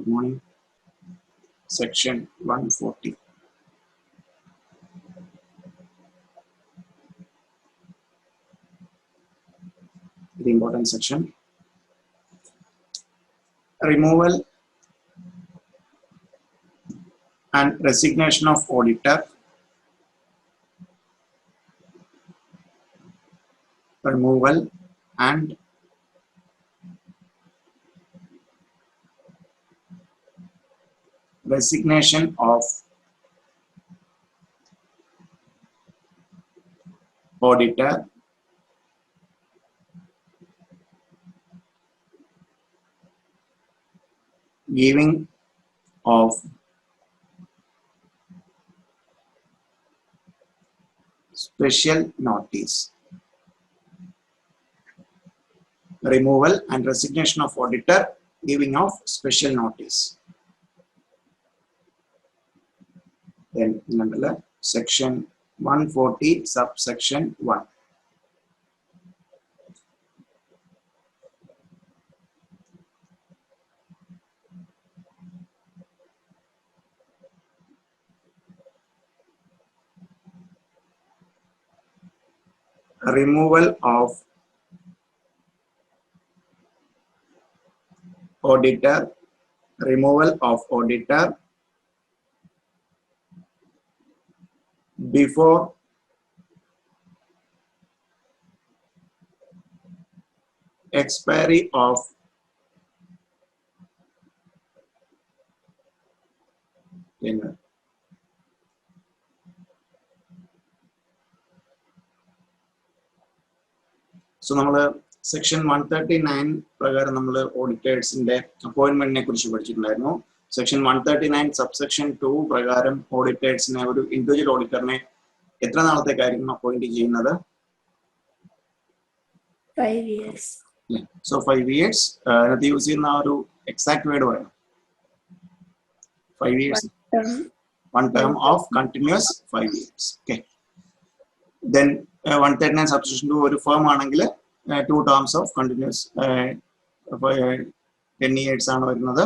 Good morning. Section 140. The important section. Removal and resignation of auditor. Removal and resignation of auditor giving of special notice. Removal and resignation of auditor giving of special notice. Then section 140 subsection 1. Removal of auditor, removal of auditor before expiry of tenure. So, we section 139 പ്രകാരം നമ്മൾ ഓഡിറ്റേഴ്സിന്റെ അപ്പോയിന്റ്മെന്റിനെ കുറിച്ച് പഠിച്ചിട്ടുണ്ടായിരുന്നു. Section 139 subsection 2 പ്രകാരം ഓഡിറ്റേഴ്സിനെ ഒരു individual ഓഡിറ്ററിനെ എത്ര നാളത്തേക്കായിരിക്കും appoint ചെയ്യുന്നത്? 5 years. So 5 years. അതിനകത്ത് use ചെയ്യുന്ന ഒരു എക്സാക്ട് വേർഡ് പറയണം. 5 years. One term of continuous 5 years. Okay. Then 139 substitution to ഒരു firm ആണെങ്കിൽ 2 terms of continuous 10 years ആണ് വരുന്നത്.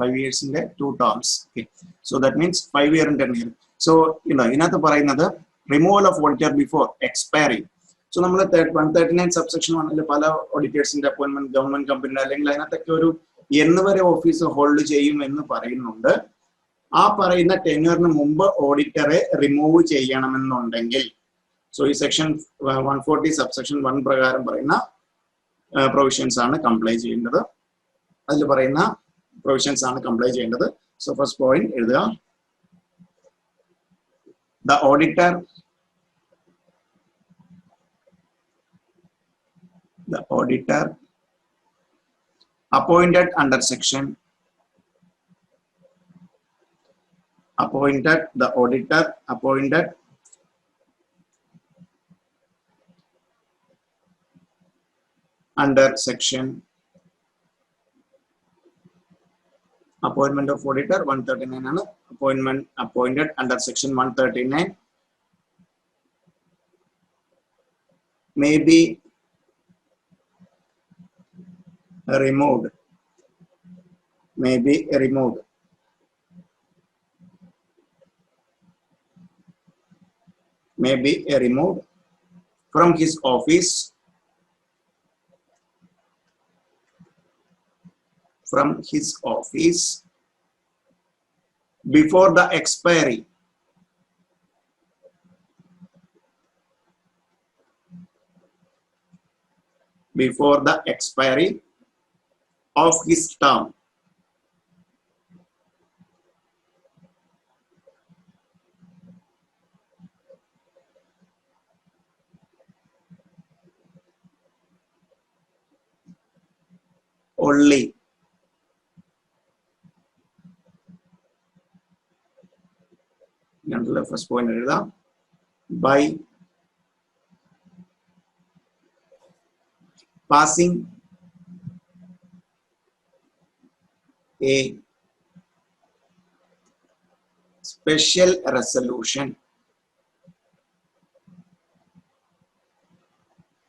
5 years in 2 terms. Okay. So that means 5 year and 10 year. So ഇതിനകത്ത് പറയുന്നത് removal of auditor before expiry. So നമ്മൾ 139 subsection 1 പല ഓഡിറ്റേഴ്സിന്റെ appointment government company അല്ലെങ്കിൽ അതിനകത്തൊക്കെ ഒരു എന്ന് വരെ ഓഫീസ് ഹോൾഡ് ചെയ്യും എന്ന് പറയുന്നുണ്ട്. ആ പറയുന്ന ടെന്യൂറിന് മുമ്പ് ഓഡിറ്ററെ റിമൂവ് ചെയ്യണമെന്നുണ്ടെങ്കിൽ സോ ഈ സെക്ഷൻ 140 സബ്സെക്ഷൻ 1 പ്രകാരം പറയുന്ന പ്രൊവിഷൻസ് ആണ് കംപ്ലൈ ചെയ്യേണ്ടത്. അതിൽ പറയുന്ന പ്രൊവിഷൻസ് ആണ് കംപ്ലൈ ചെയ്യേണ്ടത്. സോ ഫസ്റ്റ് പോയിന്റ് എഴുതുക. The auditor appointed under section the auditor appointed under section appointment of auditor 139 ആണ്. appointed under section 139 may be removed from his office before the expiry of his term. Only first point by passing a special resolution,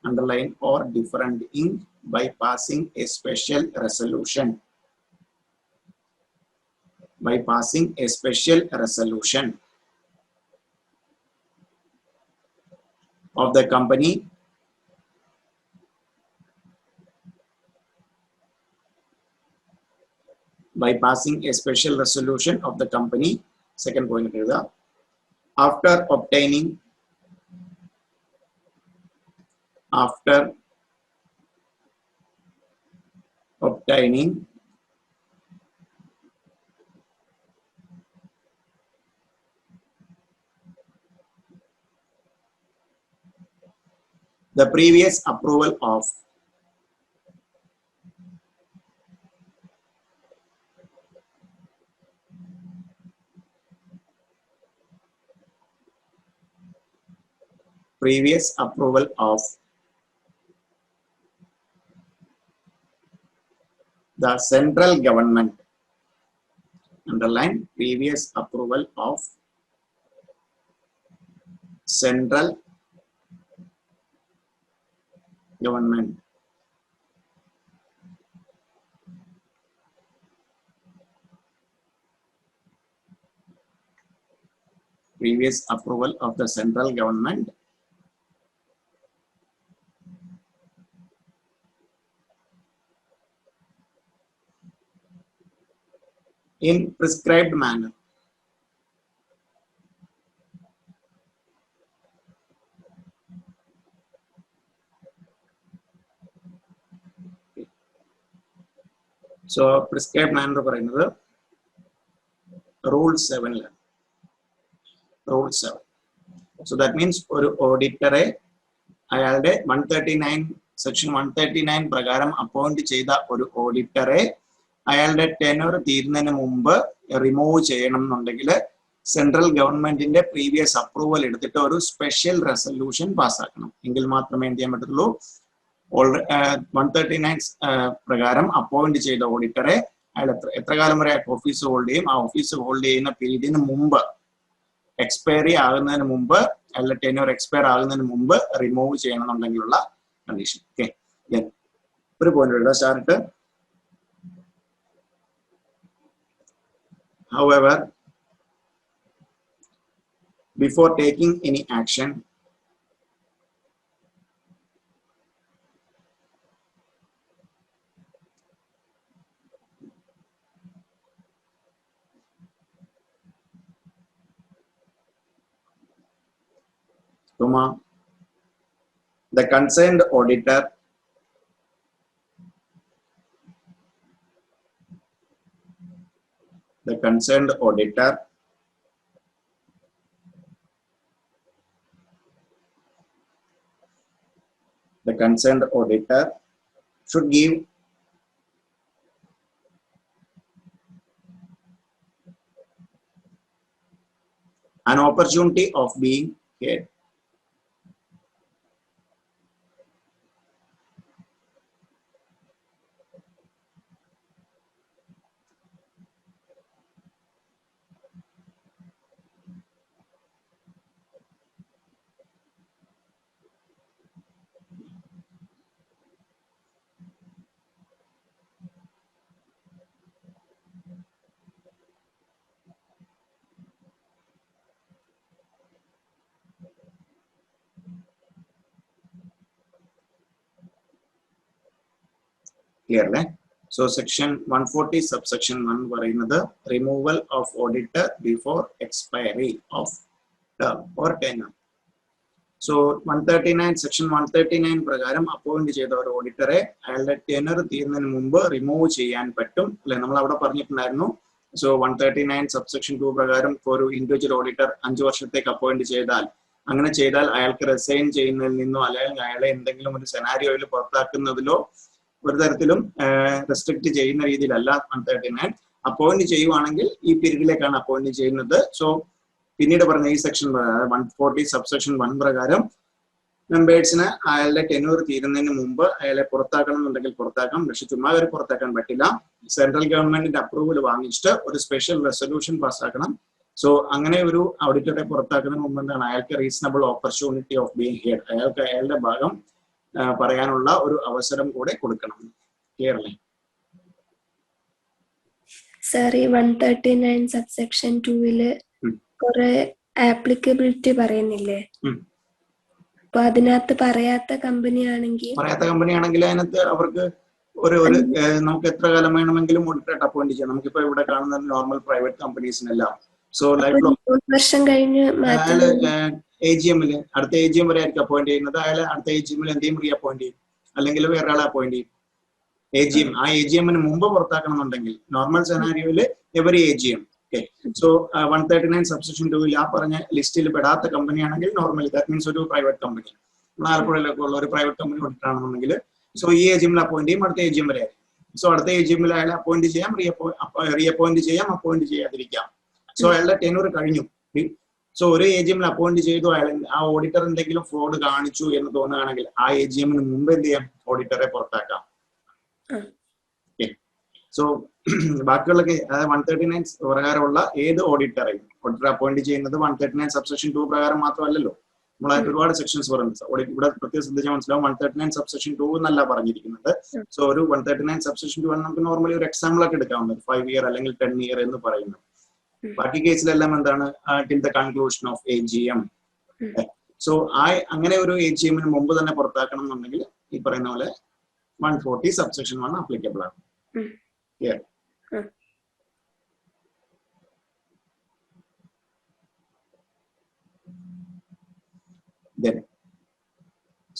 underline or different in by passing a special resolution by passing a special resolution of the company by passing a special resolution of the company. Second point is after obtaining the previous approval of the central government. Underline previous approval of central government. Previous approval of the central government in prescribed manner. So prescribed manner പറയുന്നത് rule 7 ലാണ്. Rule 7. So that means ഒരു ഓഡിറ്ററെ അയാളുടെ 139 section 139 പ്രകാരം appoint ചെയ്ത ഒരു ഓഡിറ്ററെ അയാളുടെ tenor തീരുന്നതിന് മുമ്പ് റിമൂവ് ചെയ്യണം എന്നുണ്ടെങ്കിൽ സെൻട്രൽ ഗവൺമെന്റിന്റെ പ്രീവിയസ് അപ്രൂവൽ എടുത്തിട്ട് ഒരു സ്പെഷ്യൽ റെസൊല്യൂഷൻ പാസ്സാക്കണം. എങ്കിൽ മാത്രമേ എന്ത് ചെയ്യാൻ പറ്റുള്ളൂ. 139 പ്രകാരം അപ്പോയിന്റ് ചെയ്ത ഓഡിറ്ററെ അയാൾ എത്ര കാലം വരെ ഓഫീസ് ഹോൾഡ് ചെയ്യും, ആ ഓഫീസ് ഹോൾഡ് ചെയ്യുന്ന പീരീഡിന് മുമ്പ് എക്സ്പയറി ആകുന്നതിന് മുമ്പ് അല്ല ടെന്യൂർ എക്സ്പയർ ആകുന്നതിന് മുമ്പ് റിമൂവ് ചെയ്യണമെന്നുണ്ടെങ്കിലുള്ള കണ്ടീഷൻ. ഓക്കെ, ഒരു പോയിന്റ് എഴുതാം start. However, before taking any action, the concerned auditor should give an opportunity of being heard. Clear, right? So section 140 subsection 1 പറയുന്നത് removal of auditor before expiry of term or tenure. So 139 section 139 പ്രകാരം appoint ചെയ്ത ഒരു ഓഡിറ്ററെ അയാളുടെ tenor തീരുന്നതിന് മുമ്പ് remove ചെയ്യാൻ പറ്റും അല്ലെ, നമ്മൾ അവിടെ പറഞ്ഞിട്ടുണ്ടായിരുന്നു. സോ 139 സബ്സെക്ഷൻ 2 പ്രകാരം ഒരു ഇൻഡിവിജ്വൽ ഓഡിറ്റർ 5 വർഷത്തേക്ക് അപ്പോയിന്റ് ചെയ്താൽ, അങ്ങനെ ചെയ്താൽ അയാൾക്ക് റിസൈൻ ചെയ്യുന്നതിൽ നിന്നോ അല്ലെങ്കിൽ അയാളെ എന്തെങ്കിലും ഒരു സെനാരിയോയിൽ പുറത്താക്കുന്നതിലോ ഒരു തരത്തിലും റെസ്ട്രിക്ട് ചെയ്യുന്ന രീതിയിലല്ല 139. അപ്പോയിന്റ് ചെയ്യുവാണെങ്കിൽ ഈ പീരീഡിലേക്കാണ് അപ്പോയിന്റ് ചെയ്യുന്നത്. സോ പിന്നീട് പറഞ്ഞ ഈ സെക്ഷൻ 140 സബ്സെക്ഷൻ 1 പ്രകാരം മെമ്പേഴ്സിന് അയാളുടെ ടെന്യൂർ തീരുന്നതിന് മുമ്പ് അയാളെ പുറത്താക്കണം എന്നുണ്ടെങ്കിൽ പുറത്താക്കാം, പക്ഷെ ചുമ്മാ അവരെ പുറത്താക്കാൻ പറ്റില്ല. സെൻട്രൽ ഗവൺമെന്റിന്റെ അപ്രൂവൽ വാങ്ങിച്ചിട്ട് ഒരു സ്പെഷ്യൽ റെസൊല്യൂഷൻ പാസ്സാക്കണം. സോ അങ്ങനെ ഒരു ഓഡിറ്ററെ പുറത്താക്കുന്നതിന് മുമ്പ് എന്താണ് അയാൾക്ക് reasonable opportunity of being heard, അയാൾക്ക് അയാളുടെ ഭാഗം പറയാനുള്ള ഒരു അവസരം കൂടെ കൊടുക്കണം. ക്ലിയർ അല്ലേ? സാർ ഈ 139 സബ്സെക്ഷൻ 2 കുറെ ആപ്ലിക്കബിലിറ്റി പറയുന്നില്ലേ? അപ്പൊ അതിനകത്ത് പറയാത്ത കമ്പനി ആണെങ്കിൽ അതിനകത്ത് അവർക്ക് ഒരു നമുക്ക് എത്ര കാലം വേണമെങ്കിലും ഓഡിറ്ററായിട്ട് അപ്പോയിന്റ് ചെയ്യാം. നമുക്കിപ്പോ ഇവിടെ കാണുന്ന നോർമൽ പ്രൈവറ്റ് കമ്പനീസിനെല്ലാം വർഷം കഴിഞ്ഞ് AGM അടുത്ത AGM വരെ ആയിരിക്കും അപ്പോയിന്റ് ചെയ്യുന്നത്. അയാൾ അടുത്ത AGM എന്തെങ്കിലും റീ അപ്പോയിന്റ് ചെയ്യും, അല്ലെങ്കിൽ വേറെ ആളെ അപ്പോയിന്റ് ചെയ്യും. ആ AGM മുമ്പ് പുറത്താക്കണം എന്നുണ്ടെങ്കിൽ നോർമൽ സെനാരിയോയില് എവറി AGM. സോ 139 സബ്സെക്ഷൻ 2 ആ പറഞ്ഞ ലിസ്റ്റിൽ പെടാത്ത കമ്പനി ആണെങ്കിൽ നോർമലി ദാറ്റ് മീൻസ് ഒരു പ്രൈവറ്റ് കമ്പനി, ആലപ്പുഴയിലൊക്കെ ഉള്ള ഒരു പ്രൈവറ്റ് കമ്പനി ഓഡിറ്റർ ആണെന്നുണ്ടെങ്കിൽ സോ ഈ AGM അപ്പോയിന്റ് ചെയ്യും, അടുത്ത AGM വരെ ആയിരിക്കും. സോ അടുത്ത AGM അയാളെ അപ്പോയിന്റ് ചെയ്യാം, റീ അപ്പോയിന്റ് ചെയ്യാം, അപ്പോയിന്റ് ചെയ്യാതിരിക്കാം. സോ അയാളുടെ ടെനൂർ കഴിഞ്ഞു. സോ ഒരു AGM അപ്പോയിന്റ് ചെയ്തു, അയാൾ ആ ഓഡിറ്റർ എന്തെങ്കിലും ഫ്രോഡ് കാണിച്ചു എന്ന് തോന്നുകയാണെങ്കിൽ ആ AGM മുമ്പ് എന്ത് ചെയ്യാം, ഓഡിറ്ററെ പുറത്താക്കാം. സോ ബാക്കിയുള്ള 139 പ്രകാരമുള്ള ഏത് ഓഡിറ്ററെയും ഓഡിറ്റർ അപ്പോയിന്റ് ചെയ്യുന്നത് 139 സബ്സെക്ഷൻ 2 പ്രകാരം മാത്രമല്ലല്ലോ. നമ്മളായിട്ട് ഒരുപാട് സെക്ഷൻസ് പറയുന്നത്. ഇവിടെ പ്രത്യേകം ശ്രദ്ധിച്ചാൽ മനസ്സിലാവും 139 സബ്സെക്ഷൻ 2 എന്നല്ല പറഞ്ഞിരിക്കുന്നത്. സോ ഒരു 139 സബ്സെക്ഷൻ 2 ആണ് നമുക്ക് നോർമലി ഒരു എക്സാമ്പിൾ ഒക്കെ എടുക്കാവുന്നത്, 5 ഇയർ അല്ലെങ്കിൽ 10 ഇയർ എന്ന് പറയുന്നത്. ബാക്കി കേസിലെല്ലാം എന്താണ്, till the conclusion of AGM. So അങ്ങനെ ഒരു AGM മുമ്പ് തന്നെ പുറത്താക്കണം എന്നുണ്ടെങ്കിൽ ഈ പറയുന്ന പോലെ 140 സബ്സെക്ഷൻ 1 ആപ്ലിക്കബിൾ ആണ്. Clear? Then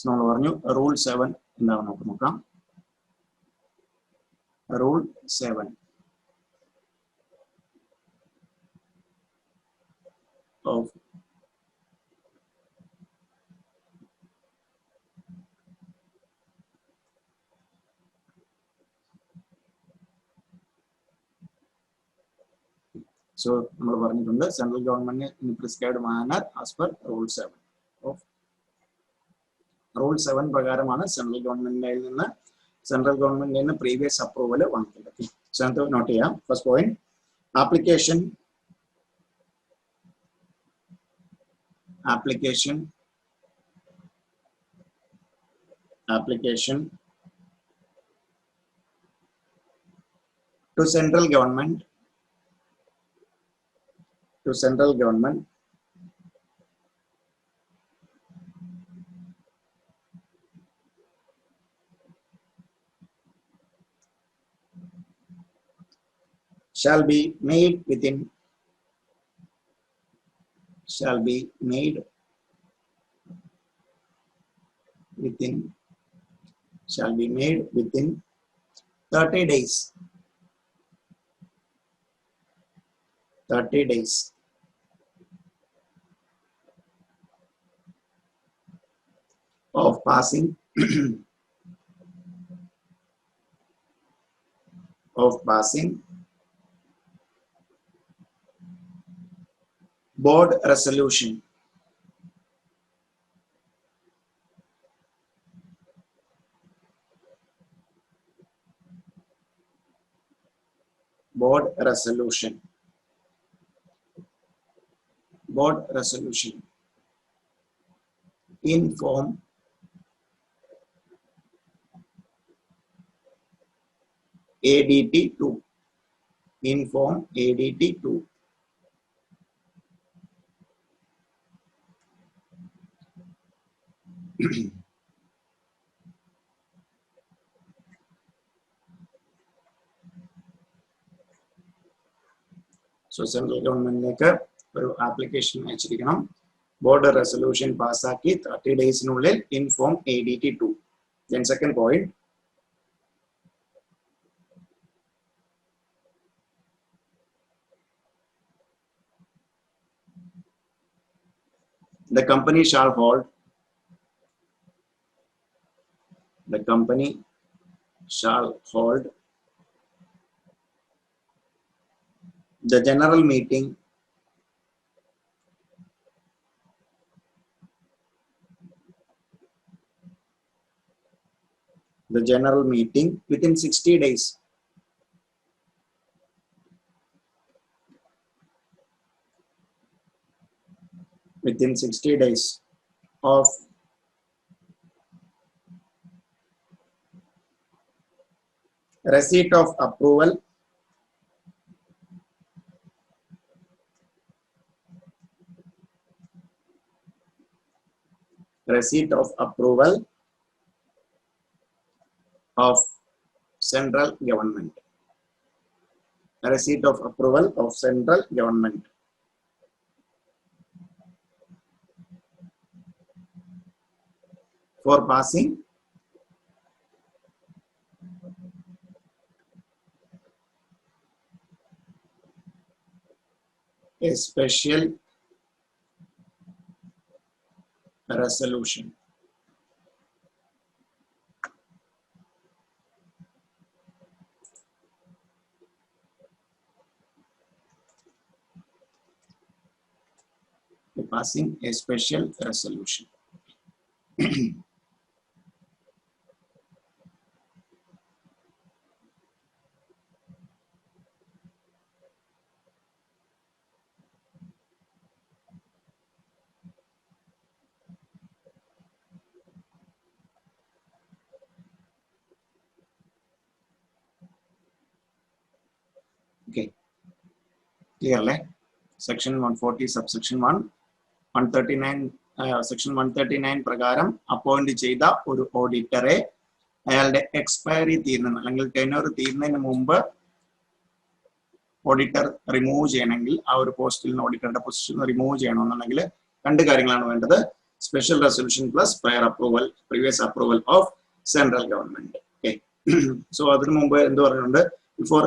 നമ്മൾ പറഞ്ഞു റൂൾ 7 എന്താണ് നമുക്ക് നോക്കാം. റൂൾ 7 of സോ നമ്മൾ പറഞ്ഞിട്ടുണ്ട് central government in prescribed manner as per rule 7 of rule 7 പ്രകാരമാണ് സെൻട്രൽ ഗവൺമെന്റിൽ നിന്ന് പ്രീവിയസ് അപ്രൂവൽ വന്നിട്ടുള്ളത്. സോ അത് നോട്ട് ചെയ്യാം. First point, application to central government shall be made within 30 days. 30 days of passing board resolution in form ADT 2. So central ഗവൺമെന്റിലേക്ക് ഒരു application അയച്ചിരിക്കണം. ബോർഡ് റെസൊല്യൂഷൻ പാസ്സാക്കി 30 ഡേയ്സിനുള്ളിൽ in form ADT 2. Then second point, the company shall hold the general meeting within 60 days. Within 60 days of receipt of approval receipt of approval of central government. Receipt of approval of central government. For passing a special resolution. Passing a special resolution. Okay, clearly section 140 subsection 1 139 section 139 പ്രകാരം appoint ചെയ്ത ഒരു ഓഡിറ്ററെ അയാളുടെ expiry തീരുന്ന അല്ലെങ്കിൽ tenor തീരുന്നതിന് മുമ്പ് auditor remove ചെയ്യണമെങ്കിൽ ആ ഒരു പോസ്റ്റിൽ നിന്ന് ഓഡിറ്ററുടെ പൊസിഷൻ റിമൂവ് ചെയ്യണമെന്നുണ്ടെങ്കിൽ രണ്ട് കാര്യങ്ങളാണ് വേണ്ടത്. Special resolution plus prior approval previous approval of central government. Okay, so അതിനു മുമ്പ് എന്ത് പറഞ്ഞിട്ടുണ്ട്? Before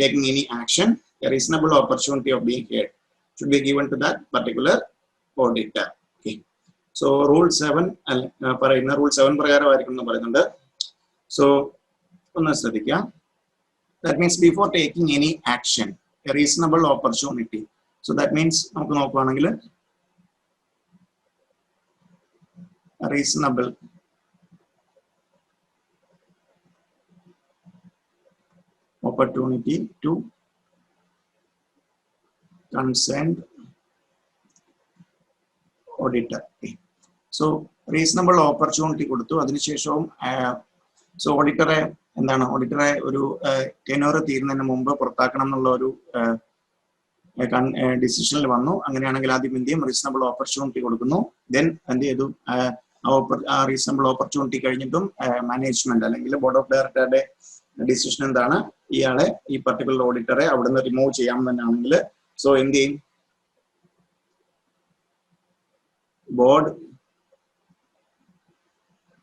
taking any action A reasonable opportunity of being haired should be given to that particular auditor. Okay, so rule 7 പറയുന്ന rule 7 പ്രകാരമായിരിക്കും എന്ന് പറയുന്നുണ്ട്. So ഒന്ന് ശ്രദ്ധിക്കുക. That means before taking any action, a reasonable opportunity. So that means നമുക്ക് നോക്കുകയാണെങ്കിൽ reasonable opportunity to concerned auditor. Okay. So reasonable opportunity കൊടുത്തു. അതിനുശേഷവും so ഓഡിറ്ററെ എന്താണ് ഓഡിറ്ററെ ഒരു ടെനർ തീരുന്നതിന് മുമ്പ് പുറത്താക്കണം എന്നുള്ള ഒരു ഡിസിഷനിൽ വന്നു. അങ്ങനെയാണെങ്കിൽ ആദ്യം എന്ത് ചെയ്യും? റീസണബിൾ ഓപ്പർച്യൂണിറ്റി കൊടുക്കുന്നു. ദെൻ എന്ത് ചെയ്തു? ആ റീസണബിൾ ഓപ്പർച്യൂണിറ്റി കഴിഞ്ഞിട്ടും മാനേജ്മെന്റ് അല്ലെങ്കിൽ ബോർഡ് ഓഫ് ഡയറക്ടറുടെ ഡിസിഷൻ എന്താണ്? ഇയാളെ ഈ പർട്ടിക്കുലർ ഓഡിറ്ററെ അവിടുന്ന് റിമൂവ് ചെയ്യാൻ തന്നെയാണെങ്കിൽ സോ എന്ത് ചെയ്യും? ബോർഡ്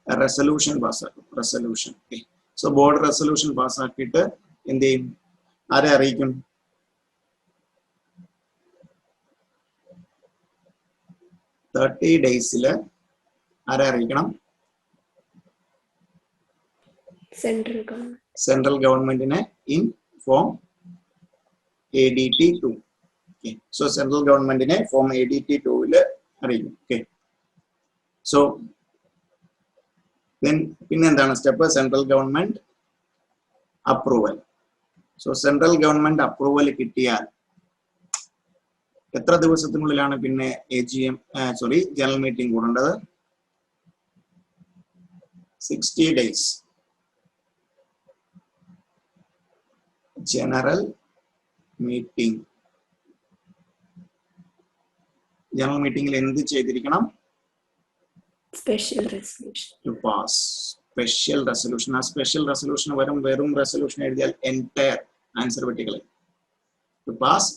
റെസൊല്യൂഷൻ പാസ്സാക്കും. റെസൊല്യൂഷൻ. സോ ബോർഡ് റെസൊല്യൂഷൻ പാസ്സാക്കിയിട്ട് എന്ത് ചെയ്യും? ആരെ അറിയിക്കും? 30 ഡേയ്സില് ആരെ അറിയിക്കണം? സെൻട്രൽ ഗവൺമെന്റിനെ in form ADT 2. Okay. So central ഗവൺമെന്റിനെ ഫോം ADT 2 അറിയിക്കും. ഓക്കെ, സോ പിന്നെ എന്താണ് step? Central government approval. So central government approval കിട്ടിയാൽ എത്ര ദിവസത്തിനുള്ളിലാണ് പിന്നെ ജനറൽ മീറ്റിംഗ് കൂടേണ്ടത്? 60 days. General meeting. ജനറൽ മീറ്റിംഗിൽ എന്ത് ചെയ്തിരിക്കണം? Special resolution to pass special resolution. ആ സ്പെഷ്യൽ റെസൊല്യൂഷൻ വെറും റെസൊല്യൂഷൻ എഴുതിയാൽ എൻറ്റയർ ആൻസർ വെട്ടികളെ. To pass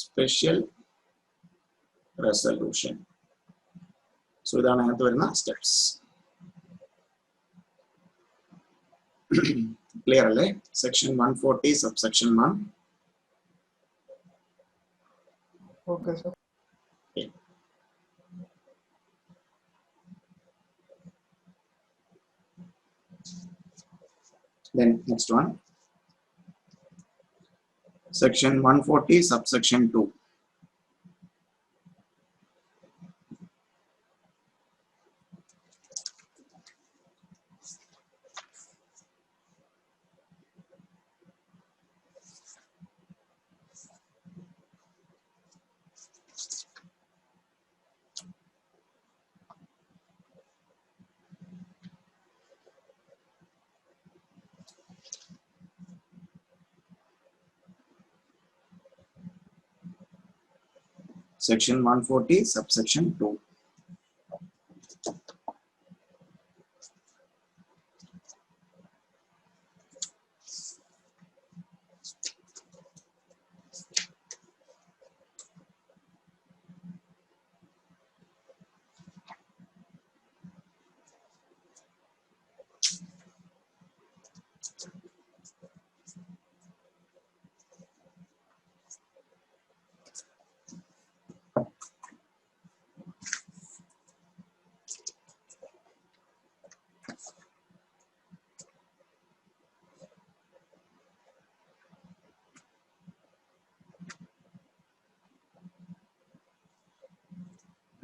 special resolution. So ഇതാണ് അതിനകത്ത് വരുന്ന സ്റ്റെപ്സ്. ക്ലിയർ അല്ലേ? Section 140 subsection 1. Okay, sir. Okay. Then next one, section 140 subsection 2. Section 140, subsection 2.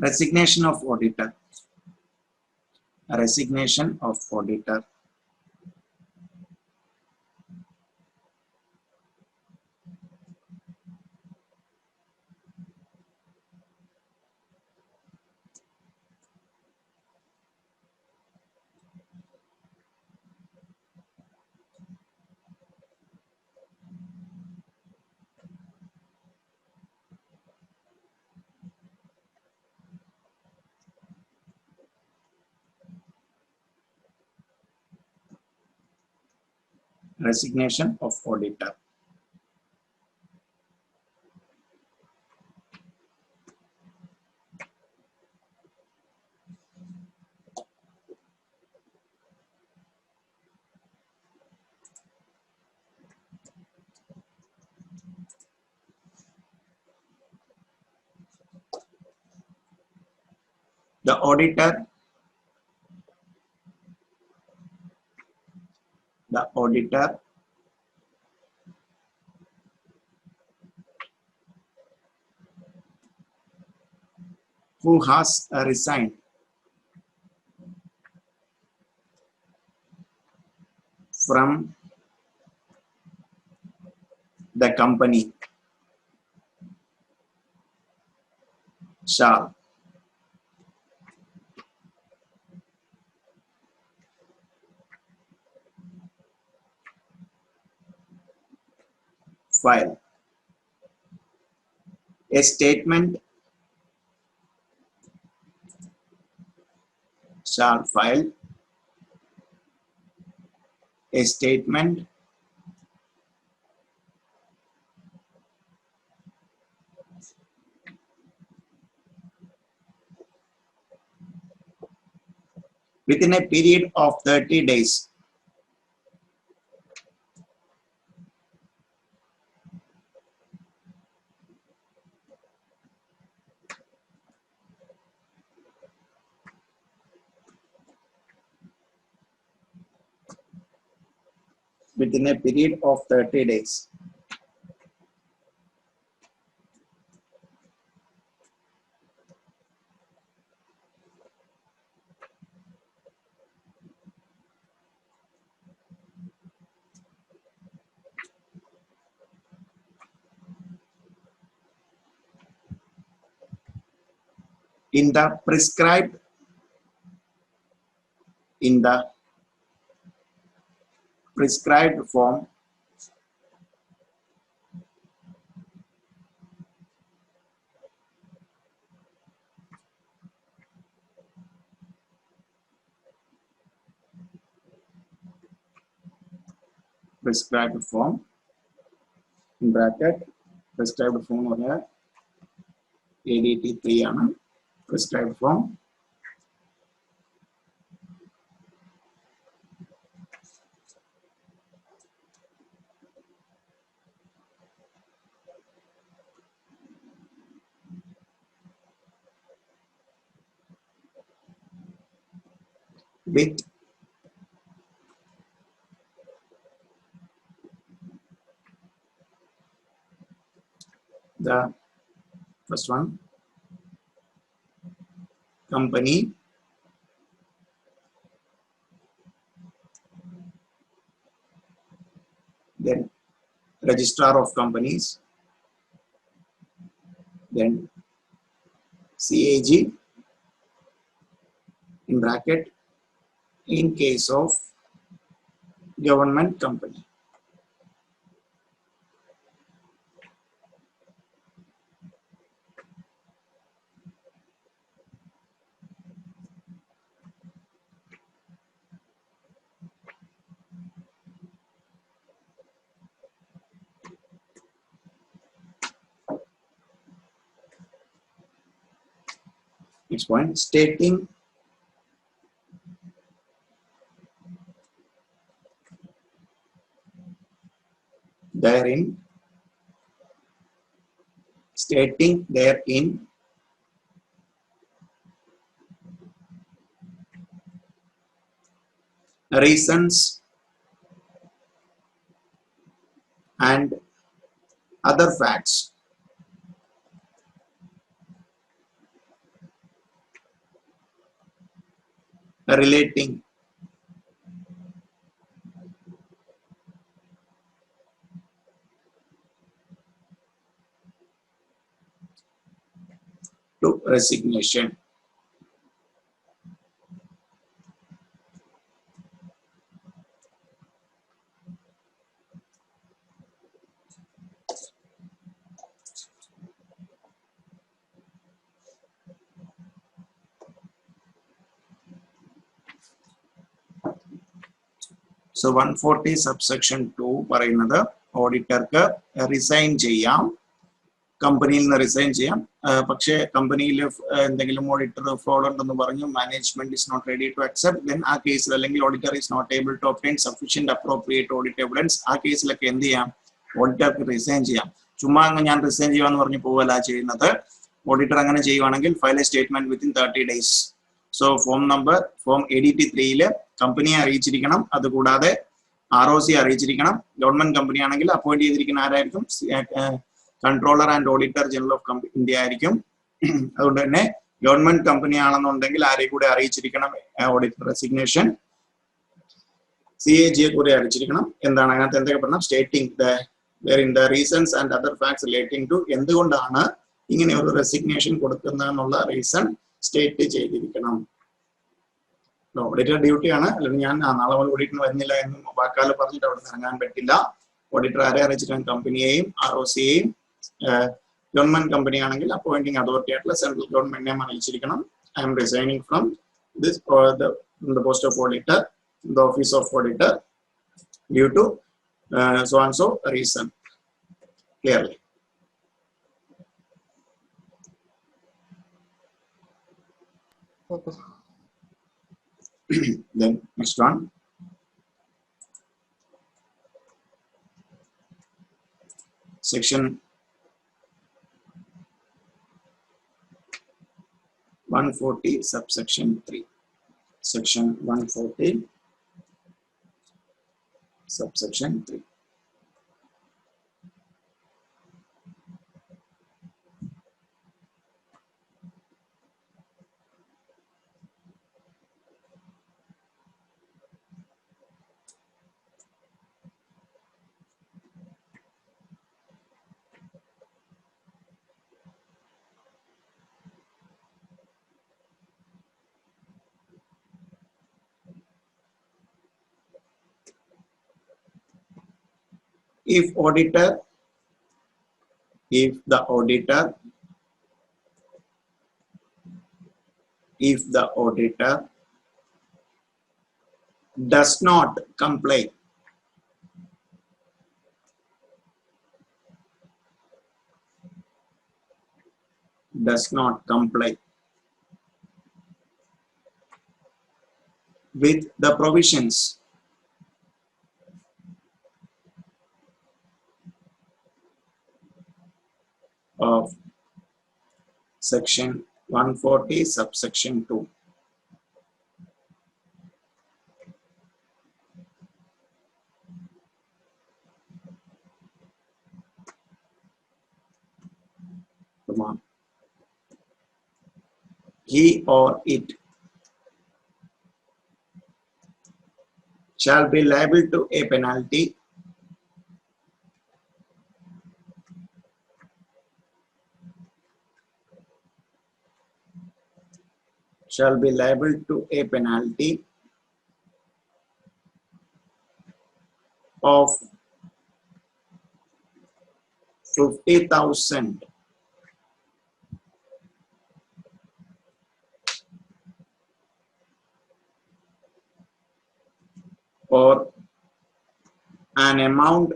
Resignation of auditor. Resignation of auditor. Resignation of auditor. The auditor who has resigned from the company shall file a statement, shall file a statement within a period of 30 days within a period of 30 days in the prescribed form in bracket prescribed form हो गया ADT3 ആണ് prescribed form with the first one company then registrar of companies then CAG in bracket in case of government company. Next point, stating therein reasons and other facts relating to resignation. So 140 subsection 2 പറയുന്നത് ഓഡിറ്റർക്ക് resign ചെയ്യാം, കമ്പനിയിൽ നിന്ന് resign ചെയ്യാം. പക്ഷേ കമ്പനിയിൽ എന്തെങ്കിലും auditor fraud ഉണ്ടെന്ന് പറഞ്ഞു, management is not ready to accept, then ആ കേസിൽ അല്ലെങ്കിൽ auditor is not able to obtain sufficient appropriate audit evidence, ആ കേസിലൊക്കെ എന്ത് ചെയ്യാം? ഓഡിറ്റർക്ക് റിസൈൻ ചെയ്യാം. ചുമ്മാ അങ്ങ് ഞാൻ റിസൈൻ ചെയ്യാന്ന് പറഞ്ഞ് പോവല്ല ചെയ്യുന്നത്. ഓഡിറ്റർ അങ്ങനെ ചെയ്യുവാണെങ്കിൽ file A statement within 30 days. So form ADT3 കമ്പനിയെ അറിയിച്ചിരിക്കണം. അതുകൂടാതെ ROC അറിയിച്ചിരിക്കണം. ഗവൺമെന്റ് കമ്പനി ആണെങ്കിൽ അപ്പോയിന്റ് ചെയ്തിരിക്കുന്ന ആരായിരിക്കും? Controller and auditor general of India ആയിരിക്കും. അതുകൊണ്ട് തന്നെ ഗവൺമെന്റ് കമ്പനി ആണെന്നുണ്ടെങ്കിൽ ആരെയും കൂടെ അറിയിച്ചിരിക്കണം ഓഡിറ്റർ റെസിഗ്നേഷൻ. CAG കൂടെ അറിയിച്ചിരിക്കണം. എന്താണ് അതിനകത്ത് എന്തൊക്കെ പറഞ്ഞാൽ? Stating the reasons and other facts relating to, എന്തുകൊണ്ടാണ് ഇങ്ങനെ ഒരു റെസിഗ്നേഷൻ കൊടുക്കുന്നതെന്നുള്ള റീസൺ സ്റ്റേറ്റ് ചെയ്തിരിക്കണം. ഓഡിറ്റർ ഡ്യൂട്ടിയാണ്. അല്ലെങ്കിൽ ഞാൻ നാളെ മുതൽ ഓഡിറ്ററിന് വരുന്നില്ല എന്ന് വാക്കാൽ പറഞ്ഞിട്ട് അവിടെ നിന്ന് ഇറങ്ങാൻ പറ്റില്ല. ഓഡിറ്റർ ആരെ അറിയിച്ചിട്ടാണ്? കമ്പനിയെയും ROCയെയും. ഗവൺമെന്റ് കമ്പനി ആണെങ്കിൽ അപ്പോയിന്റിംഗ് അതോറിറ്റി ആയിട്ടുള്ള സെൻട്രൽ ഗവൺമെന്റിനെയും അറിയിച്ചിരിക്കണം. I'm resigning from this the post of auditor, the office of auditor due to so and so reason. Clearly. Okay, sir. Then next one. Section 140 subsection 3. Section 140 subsection 3. If the auditor does not comply with the provisions of section 140 subsection 2, he or it shall be liable to a penalty of 50,000 or an amount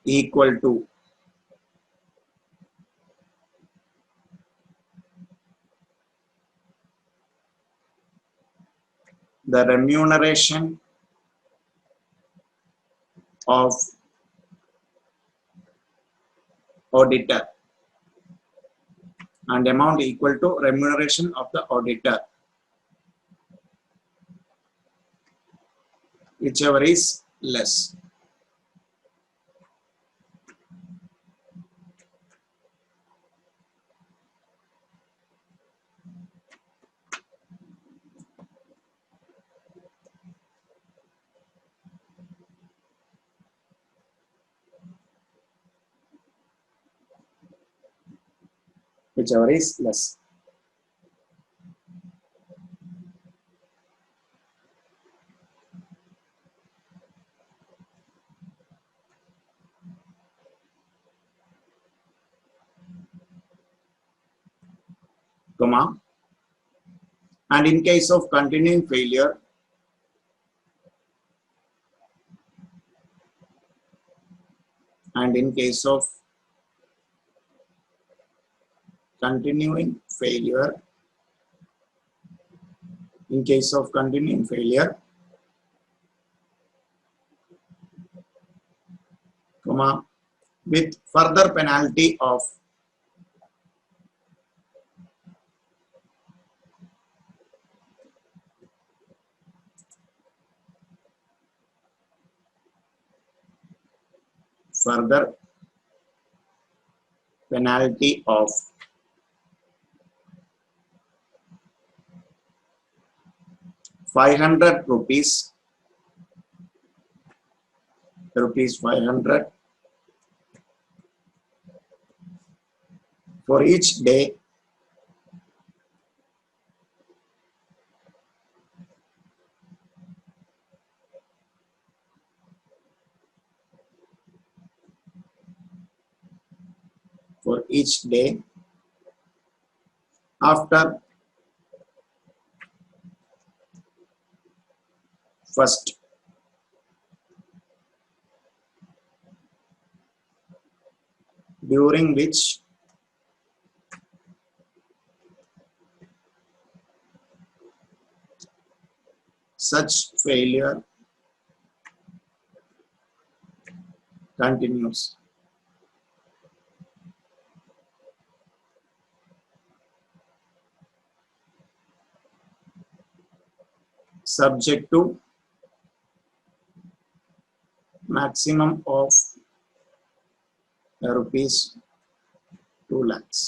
equal to the remuneration of auditor and amount equal to remuneration of the auditor, whichever is less. Whichever is less. Comma, and in case of continuing failure, and in case of continuing failure, in case of continuing failure, comma, with further penalty of further penalty of 500 rupees, rupees 500 for each day for each day after first during which such failure continues. Subject to maximum of rupees 2 lakhs.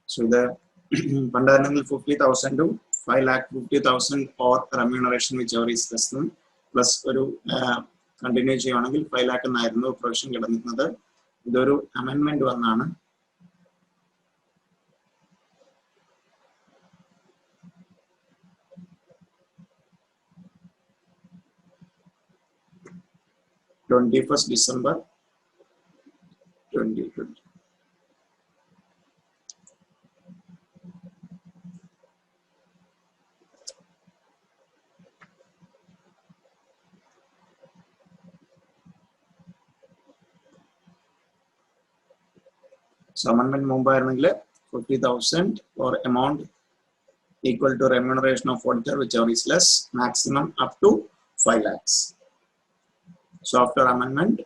So the fundamental 50,000 to 5,50,000 or remuneration whichever is less than plus ഒരു continue ചെയ്യുകയാണെങ്കിൽ 5 lakh എന്നായിരുന്നു provision കിടന്നിരുന്നത്. ഇതൊരു അമെൻമെന്റ് വന്നാണ്. December 2020. So amendment മുമ്പായിരുന്നെങ്കിൽ 50,000 or amount equal to remuneration of auditor whichever is less, maximum up to 5 lakhs. So after amendment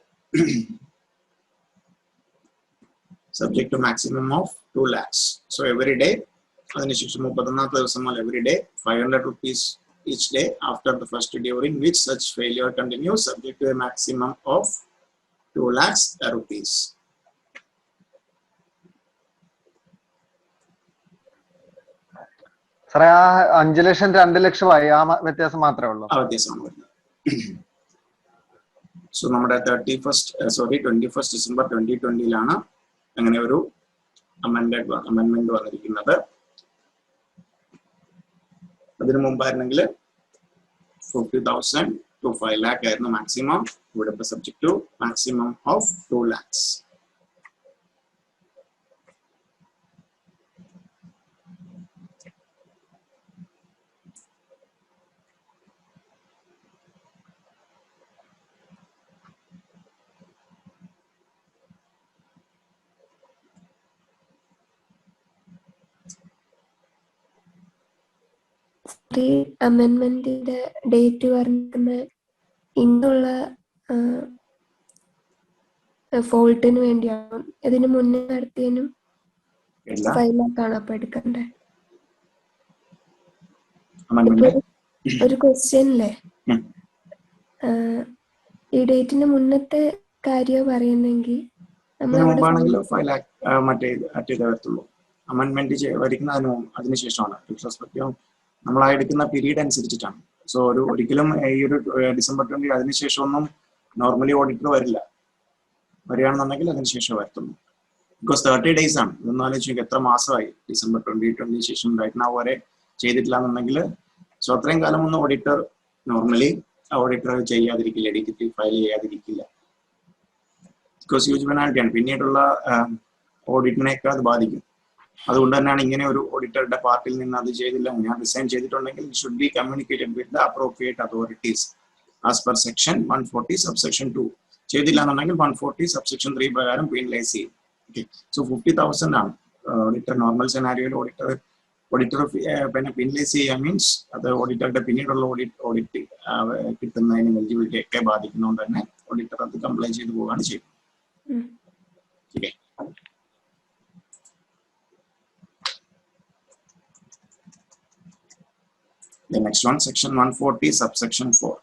subject to maximum of 2 lakhs. So every day അതിനുശേഷം 31ാമത്തെ ദിവസം മുതൽ every day 500 rupees each day after the first during which such failure continues subject to a maximum of 2 lakhs rupees. സാറേ ആ 5 ലക്ഷം 2 ലക്ഷമായി ആ വ്യത്യാസം മാത്രമേ ഉള്ളൂ. ആ വ്യത്യാസമാണ് വരുന്നത്. സോ നമ്മുടെ 21st December 2020 അങ്ങനെ ഒരു അമെൻമെന്റ് വന്നിരിക്കുന്നത്. അതിനു മുമ്പായിരുന്നെങ്കിൽ 50,000 to 5 lakh ആയിരുന്നു മാക്സിമം. ഇവിടെ ഇപ്പോൾ subject to maximum of 2 lakhs. അമെൻമെന്റിന്റെ ഡേറ്റ് പറഞ്ഞിരിക്കുന്ന ഇന്നുള്ള ഫോൾട്ടിന് വേണ്ടിയാണ്. ഇതിന് മുന്നേ നടത്തിയതിനും ഫൈലാക്കാണ് അപ്പൊ എടുക്കണ്ടേ? ഇപ്പൊ ഒരു ക്വസ്റ്റ്യനില്ലേ ഈ ഡേറ്റിന് മുന്നത്തെ കാര്യം പറയുന്നെങ്കിൽ മുമ്പാണെങ്കിൽ മറ്റേ അറ്റേ വരത്തുള്ളൂ. അമെൻമെന്റ് വരിക്കുന്നതിന് അതിനുശേഷമാണ്. റിട്രോസ്പെക്റ്റീവ് നമ്മൾ എടുക്കുന്ന പീരീഡ് അനുസരിച്ചിട്ടാണ്. സോ ഒരിക്കലും ഈ ഒരു ഡിസംബർ 20 അതിനുശേഷമൊന്നും നോർമലി ഓഡിറ്റർ വരില്ല. വരികയാണെന്നുണ്ടെങ്കിൽ അതിനുശേഷം വരത്തുള്ളൂ. ബിക്കോസ് 30 days ആണ്. ഇതൊന്നും ആലോചിക്കും എത്ര മാസമായി ഡിസംബർ 2020 ശേഷം റൈറ്റ് വരെ ചെയ്തിട്ടില്ല എന്നുണ്ടെങ്കിൽ. സോ അത്രയും കാലം ഒന്നും ഓഡിറ്റർ നോർമലി ഓഡിറ്റർ ചെയ്യാതിരിക്കില്ല, എഡിറ്റ് ഫയൽ ചെയ്യാതിരിക്കില്ല. ബിക്കോസ് ഹ്യൂജ് പെനാൽറ്റി ആണ്. പിന്നീടുള്ള ഓഡിറ്റിനെയൊക്കെ അത് ബാധിക്കും. അതുകൊണ്ട് തന്നെയാണ് ഇങ്ങനെ ഒരു ഓഡിറ്ററുടെ പാർട്ടിൽ നിന്ന് അത് ചെയ്തില്ല, ഞാൻ റിസൈൻ ചെയ്തിട്ടുണ്ടെങ്കിൽ should be communicated with the appropriate authorities as per section 140 subsection 2. ചെയ്തില്ല എന്നുണ്ടെങ്കിൽ 140 സബ്സെക്ഷൻ 3 പ്രകാരം പീനലൈസ് ചെയ്യും. ഓക്കെ, സോ 50,000 ആണ് ഓഡിറ്റർ നോർമൽ സെനാരിയോയിൽ ഓഡിറ്റർ പിന്നെ പീനലൈസ് ചെയ്യുക മീൻസ് അത് ഓഡിറ്ററുടെ പിന്നീടുള്ള ഓഡിറ്റ് കിട്ടുന്നതിന് എലിജിബിലിറ്റി ഒക്കെ ബാധിക്കുന്നതുകൊണ്ട് തന്നെ ഓഡിറ്റർ അത് കംപ്ലൈ ചെയ്ത് പോവുകയാണ് ചെയ്യുന്നത്. Okay, the next one, section 140 subsection 4.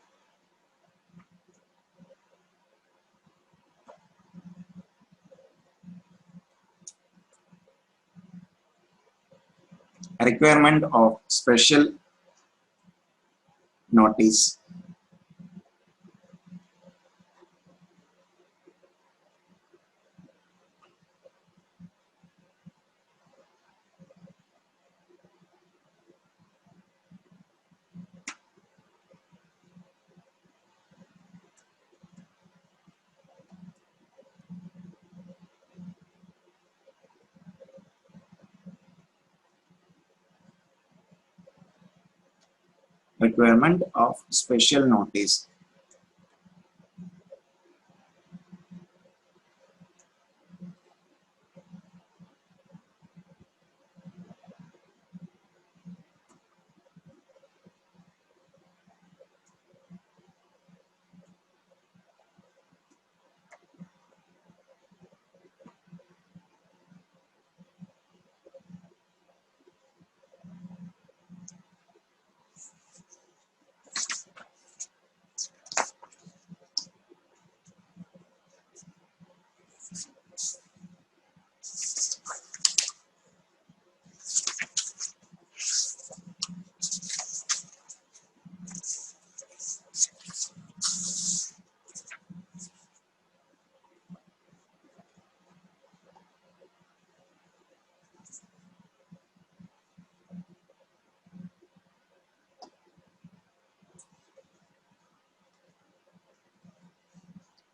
A requirement of special notice. Requirement of special notice.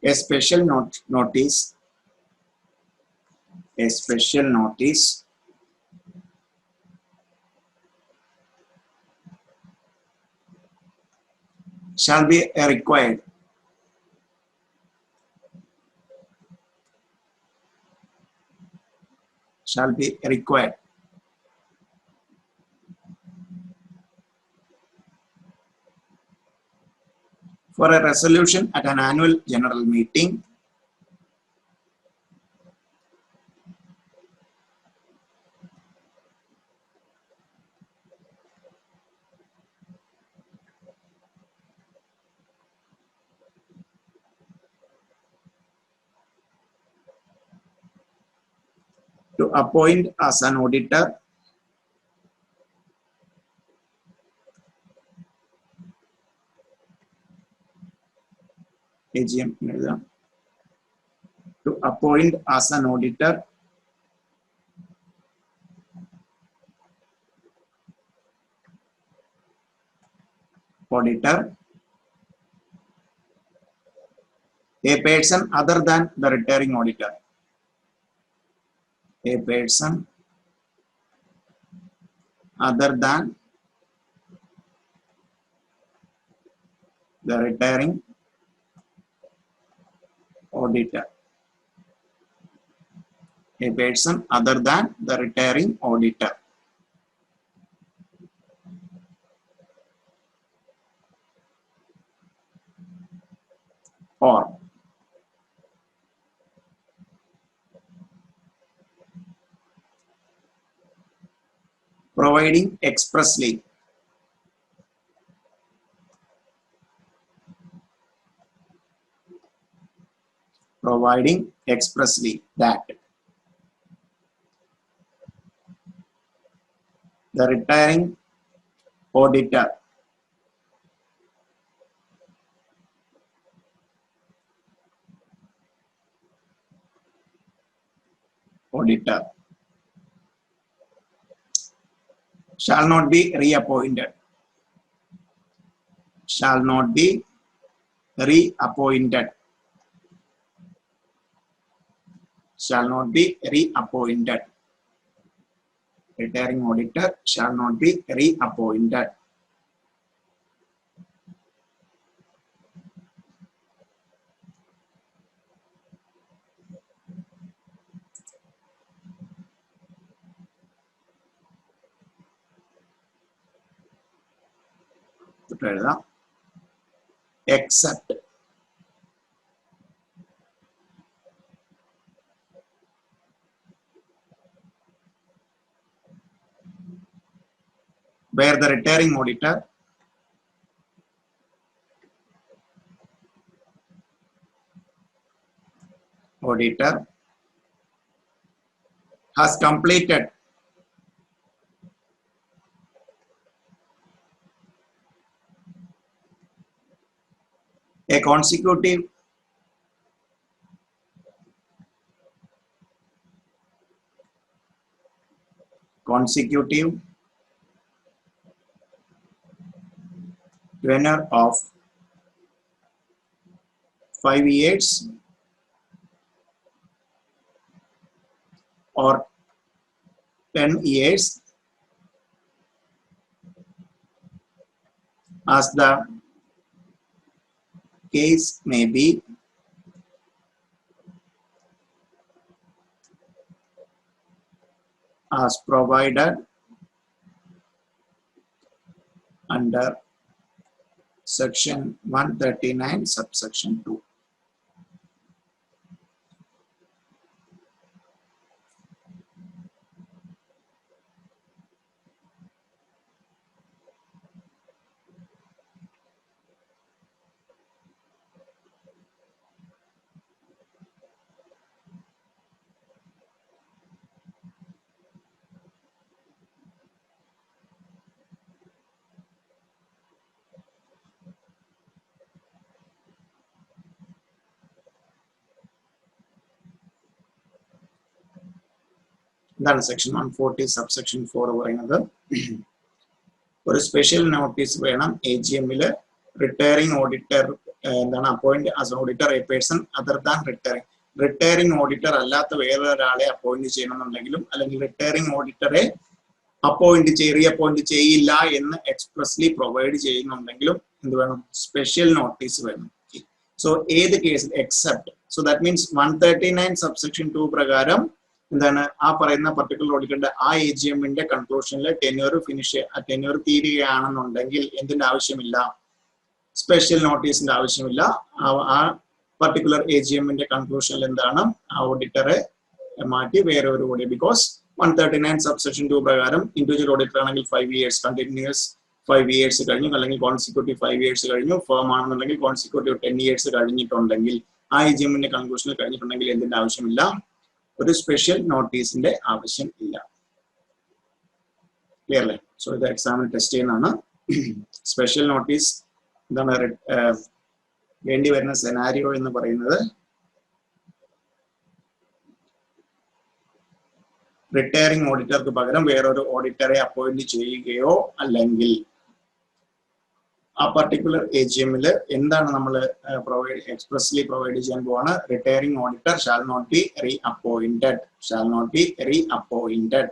A special notice shall be required for a resolution at an annual general meeting to appoint as an auditor AGM to appoint as an auditor a person other than the retiring auditor. A person other than the retiring auditor. A person other than the retiring auditor. or providing expressly that the retiring auditor shall not be reappointed. Shall not be reappointed. Shall not be reappointed. Retiring auditor shall not be reappointed. Except where the retiring auditor has completed a consecutive tenure of 5 years or 10 years as the case may be, as provided under section 139 subsection 2. ഇതാണ് section 140 subsection 4 പറയുന്നത്. ഒരു special notice വേണം AGM-ല് retiring auditor എന്താണ് appoint as auditor A person other than retiring auditor അല്ലാത്ത വേറൊരാളെ appoint ചെയ്യണമെന്നുണ്ടെങ്കിലും അല്ലെങ്കിൽ retiring ഓഡിറ്ററെ റീഅപ്പോയിന്റ് ചെയ്യില്ല എന്ന് എക്സ്പ്രസ്ലി പ്രൊവൈഡ് ചെയ്യുന്നുണ്ടെങ്കിലും എന്ത് വേണം? സ്പെഷ്യൽ നോട്ടീസ് വേണം. സോ ഏത് കേസിൽ except, so that means 139 subsection 2 പ്രകാരം എന്താണ് ആ പറയുന്ന പർട്ടിക്കുലർ ഓഡിറ്ററിന്റെ ആ AGM-ന്റെ കൺക്ലൂഷനിൽ ടെന്യൂർ തീരുകയാണെന്നുണ്ടെങ്കിൽ എന്തിന്റെ ആവശ്യമില്ല? സ്പെഷ്യൽ നോട്ടീസിന്റെ ആവശ്യമില്ല. ആ പർട്ടിക്കുലർ AGM-ന്റെ കൺക്ലൂഷനിൽ എന്താണ് ആ ഓഡിറ്ററെ മാറ്റി വേറെ ഒരു ഓഡിറ്റർ, ബിക്കോസ് 139 സബ്സെക്ഷൻ 2 പ്രകാരം ഇൻഡിവിജ്വൽ ഓഡിറ്റർ ആണെങ്കിൽ 5 years കണ്ടിന്യൂസ് 5 years കഴിഞ്ഞു, അല്ലെങ്കിൽ കോൺസിക്യൂട്ടീവ് 5 years കഴിഞ്ഞു, ഫേം ആണെന്നുണ്ടെങ്കിൽ കോൺസിക്യൂട്ടീവ് 10 years കഴിഞ്ഞിട്ടുണ്ടെങ്കിൽ ആ AGM-ന്റെ കൺക്ലൂഷനിൽ കഴിഞ്ഞിട്ടുണ്ടെങ്കിൽ എന്തിന്റെ ആവശ്യമില്ല? ഒരു സ്പെഷ്യൽ നോട്ടീസിന്റെ ആവശ്യം ഇല്ല. ക്ലിയർ അല്ലേ? സോ ഇത് എക്സാമിന് ടെസ്റ്റ് ചെയ്യുന്നതാണ്. സ്പെഷ്യൽ നോട്ടീസ് എന്താണ് വേണ്ടി വരുന്ന സെനാരിയോ എന്ന് പറയുന്നത് റിട്ടയറിംഗ് ഓഡിറ്റർക്ക് പകരം വേറൊരു ഓഡിറ്ററെ അപ്പോയിന്റ് ചെയ്യുകയോ അല്ലെങ്കിൽ ആ പർട്ടിക്കുലർ AGM-ല് എന്താണ് നമ്മൾ എക്സ്പ്രസ്ലി പ്രൊവൈഡ് ചെയ്യാൻ പോവാണ്? Retiring auditor shall not be reappointed.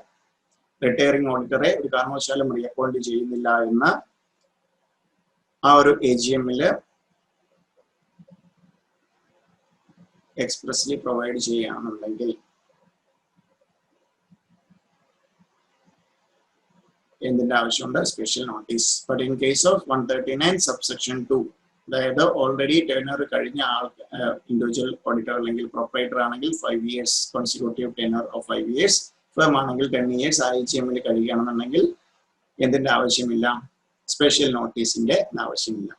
Retiring ഓഡിറ്ററെ ഒരു കാരണവശാലും റീഅപ്പോയിന്റ് ചെയ്യുന്നില്ല എന്ന് ആ ഒരു AGM-ല് എക്സ്പ്രസ്ലി പ്രൊവൈഡ് ചെയ്യുകയാണെന്നുണ്ടെങ്കിൽ എന്തിന്റെ ആവശ്യമുണ്ട്? Special notice. But in case of 139 subsection 2 അതായത് ഓൾറെഡി ടെനർ കഴിഞ്ഞ ആൾ ഇൻഡിവിജ്വൽ ഓഡിറ്റർ അല്ലെങ്കിൽ പ്രൊപ്പറേറ്റർ ആണെങ്കിൽ 5 years consecutive tenor of 5 years, firm ആണെങ്കിൽ 10 ഇയേഴ്സ് IHMൽ കഴിയുകയാണെന്നുണ്ടെങ്കിൽ എന്തിന്റെ ആവശ്യമില്ല, സ്പെഷ്യൽ നോട്ടീസിന്റെ ആവശ്യമില്ല.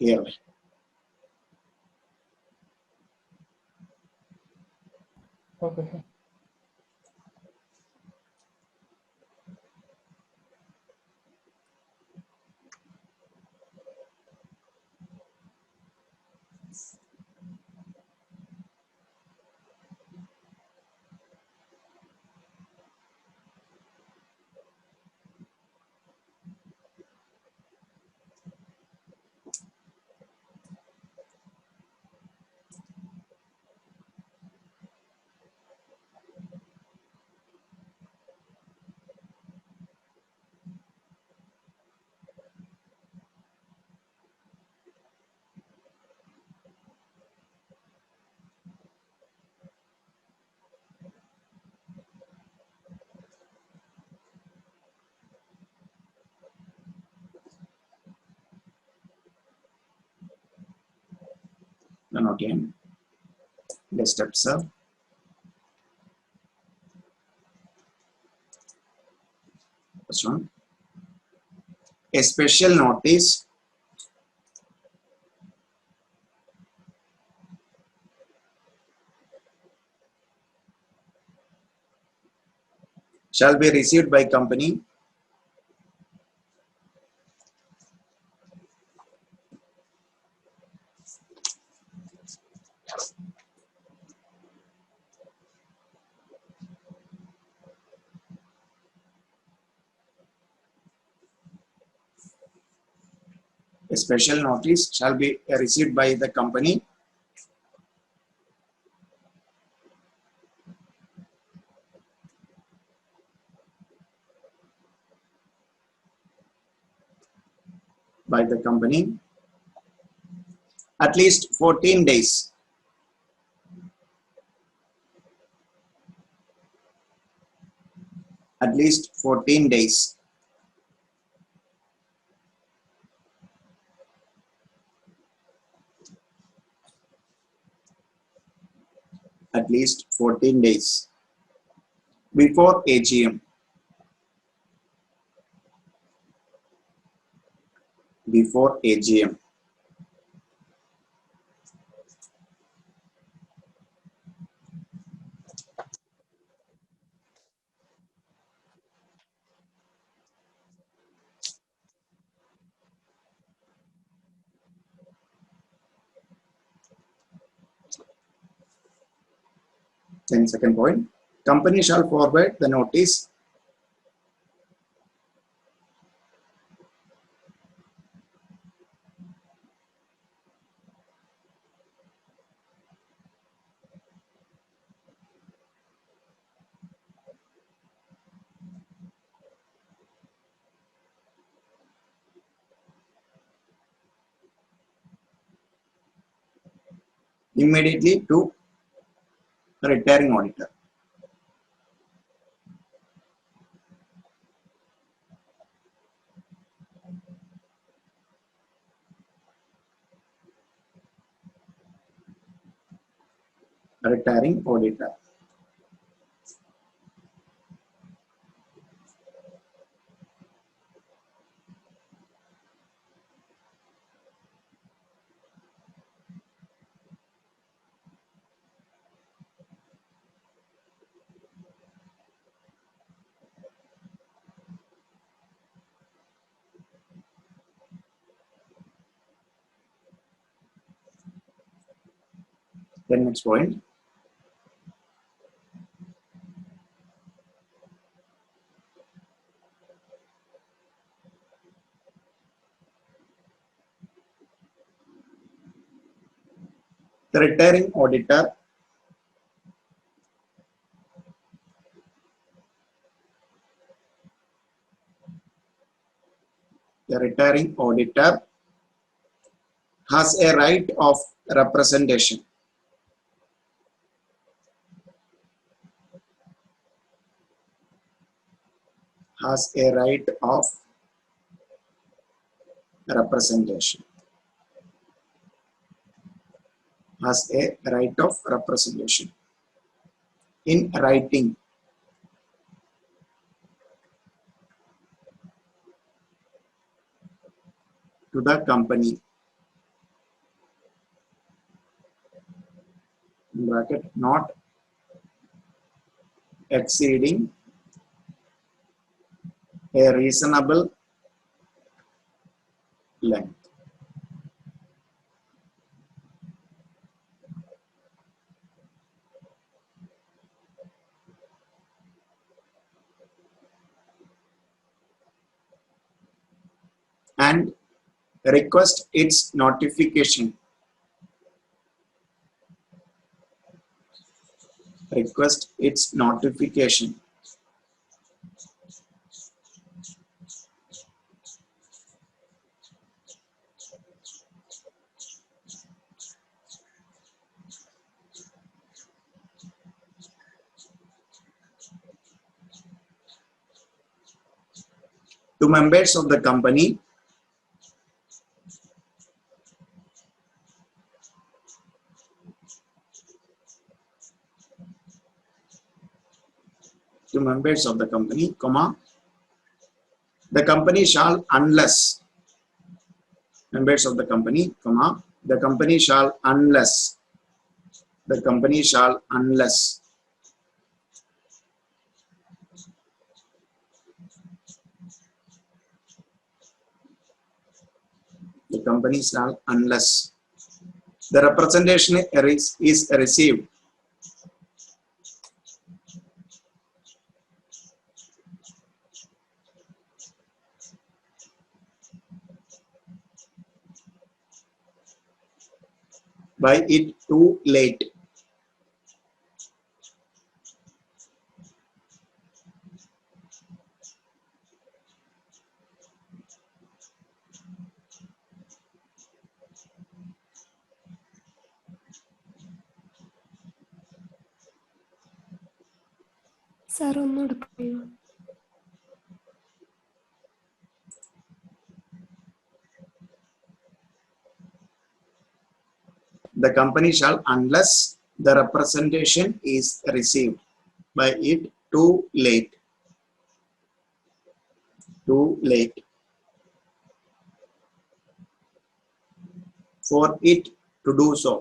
ക്ലിയർ അല്ലേ? Okay. Okay. The steps are first one, a special notice shall be received by company a special notice shall be received by the company at least 14 days at least 14 days at least 14 days before AGM, before AGM. Then second point, company shall forward the notice immediately to retiring auditor. Retiring auditor. Then next point, the retiring auditor has a right of representation. Has a right of representation. has a right of representation in writing to the company, in bracket, not exceeding a reasonable length. And request its notification. Request its notification to members of the company comma, the company shall, unless, members of the company, comma, the company shall, unless, the company shall, unless, the company shall, unless the representation is received by it too late. Sir ഒന്നുകൂടെ പറയൂ. The company shall, unless the representation is received by it too late. Too late. For it to do so.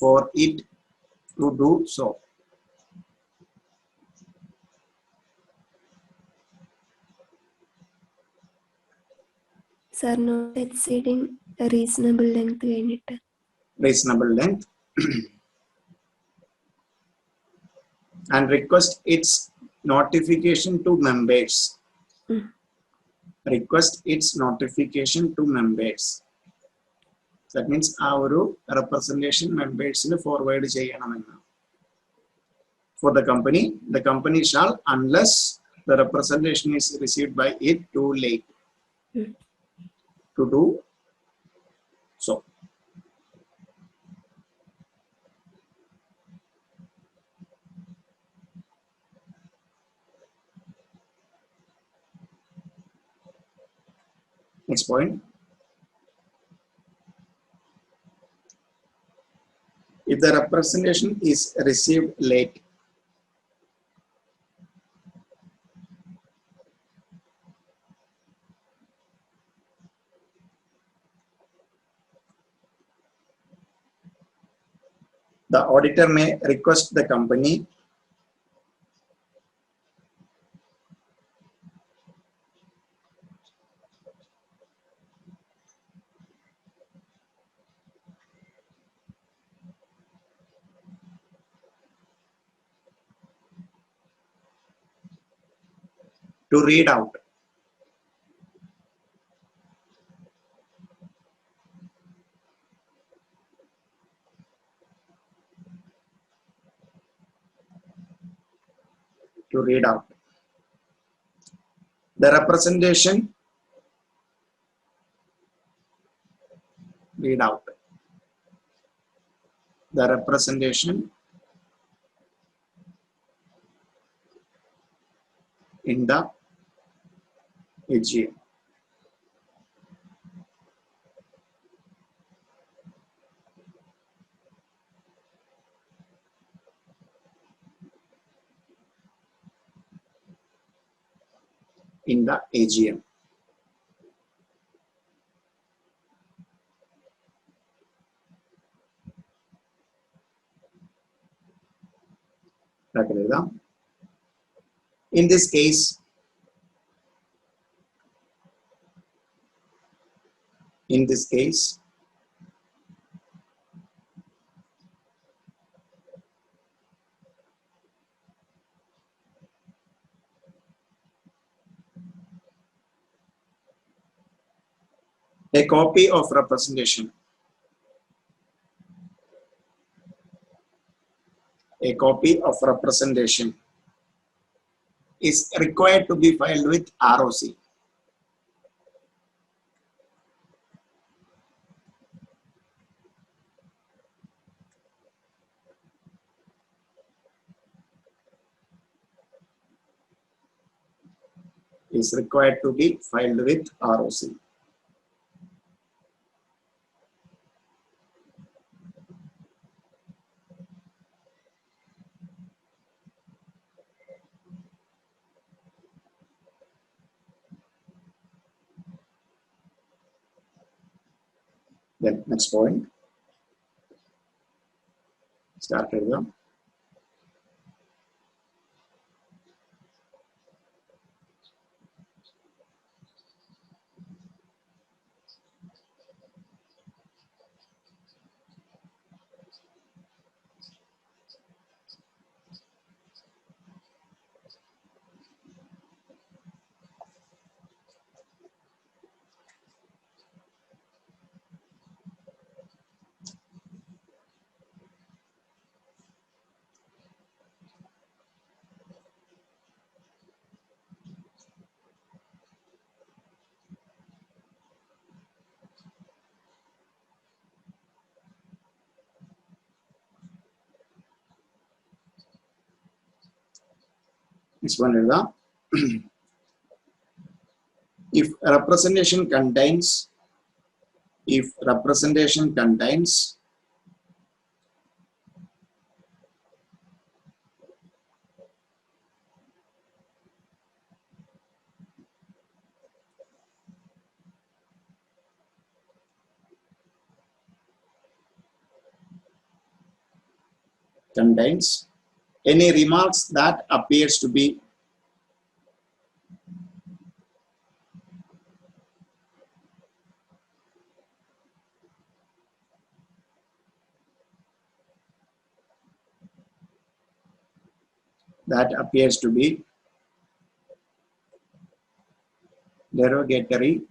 For it to do so. Sir not exceeding reasonable length കഴിഞ്ഞിട്ട് Reasonable length. And request its notification to members. Request its notification to members. That means our representation members forward cheyanamenna. For the company shall, unless the representation is received by it too late to do so. Next point. If the representation is received late, the auditor may request the company to read out the representation, read out the representation in the AGM. in the AGM. In this case, a copy of representation is required to be filed with ROC. Is required to be filed with ROC. Then next point. Start with them. Next one is the if representation contains any remarks that appears to be derogatory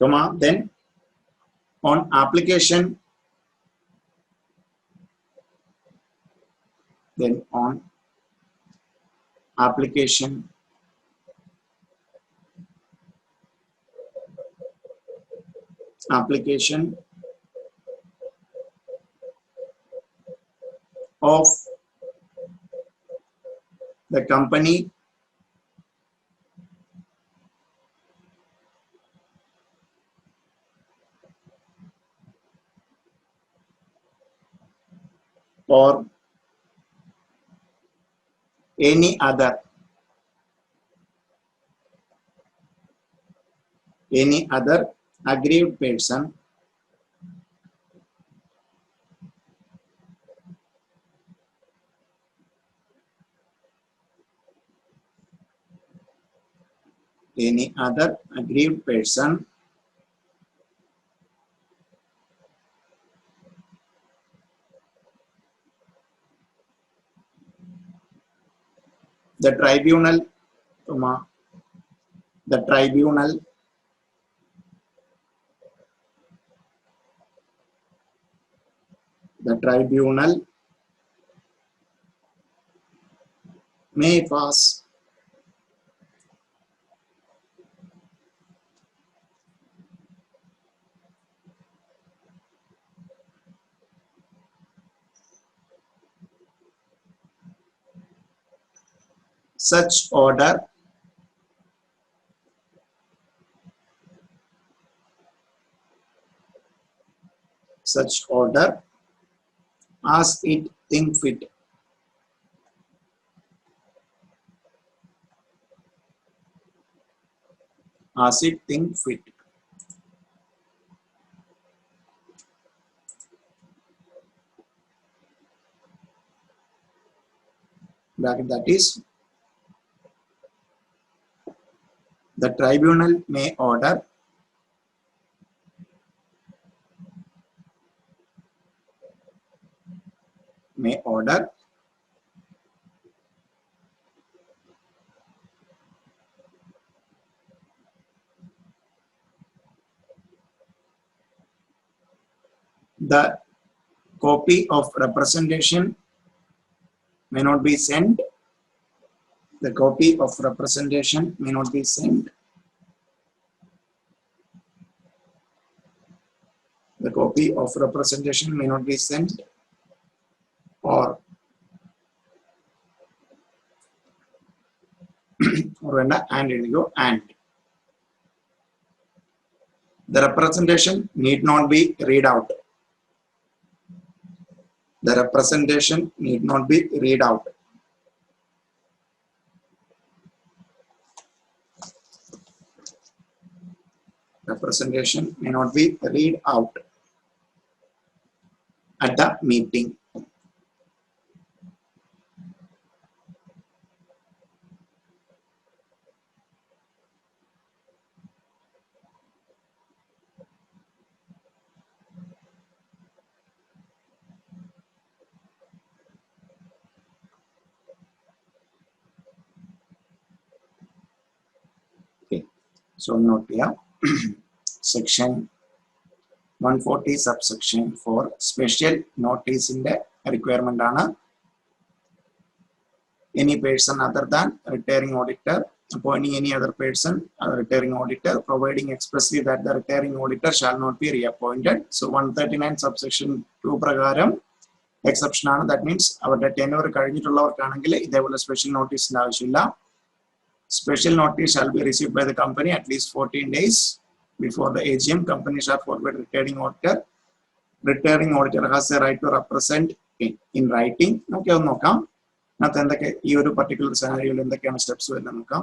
comma, then on application, application of the company or any other aggrieved person the tribunal, comma, the tribunal The tribunal may pass such order as it think fit. As it think fit. That is, the tribunal may order the copy of representation may not be sent. The copy of representation may not be sent. The copy of representation may not be sent, or when and go and the representation need not be read out. The representation need not be read out. Representation may not be read out at the meeting. Okay, so note here. Section 140 subsection 4 special notice in the requirement ആണ്. Any person other than retiring auditor appointing any other person retiring auditor providing expressly that the retiring auditor shall not be reappointed. So 139 subsection 2 പ്രകാരം exception ആണ്. That means അവരുടെ tenure കഴിഞ്ഞിട്ടുള്ളവർക്കാണെങ്കിൽ ഇതേപോലെ special notice ആവശ്യമില്ല. Special notice shall be received by the company at least 14 days before the AGM. Companies are forbid retiring auditor. Retiring auditor has a right to represent in writing. Okay, ഒന്ന് നോക്കാം. അതിനകത്ത് എന്തൊക്കെ ഈ ഒരു particular സെനാരിയോയിൽ എന്തൊക്കെയാണ് steps വരുന്നത് നോക്കാം.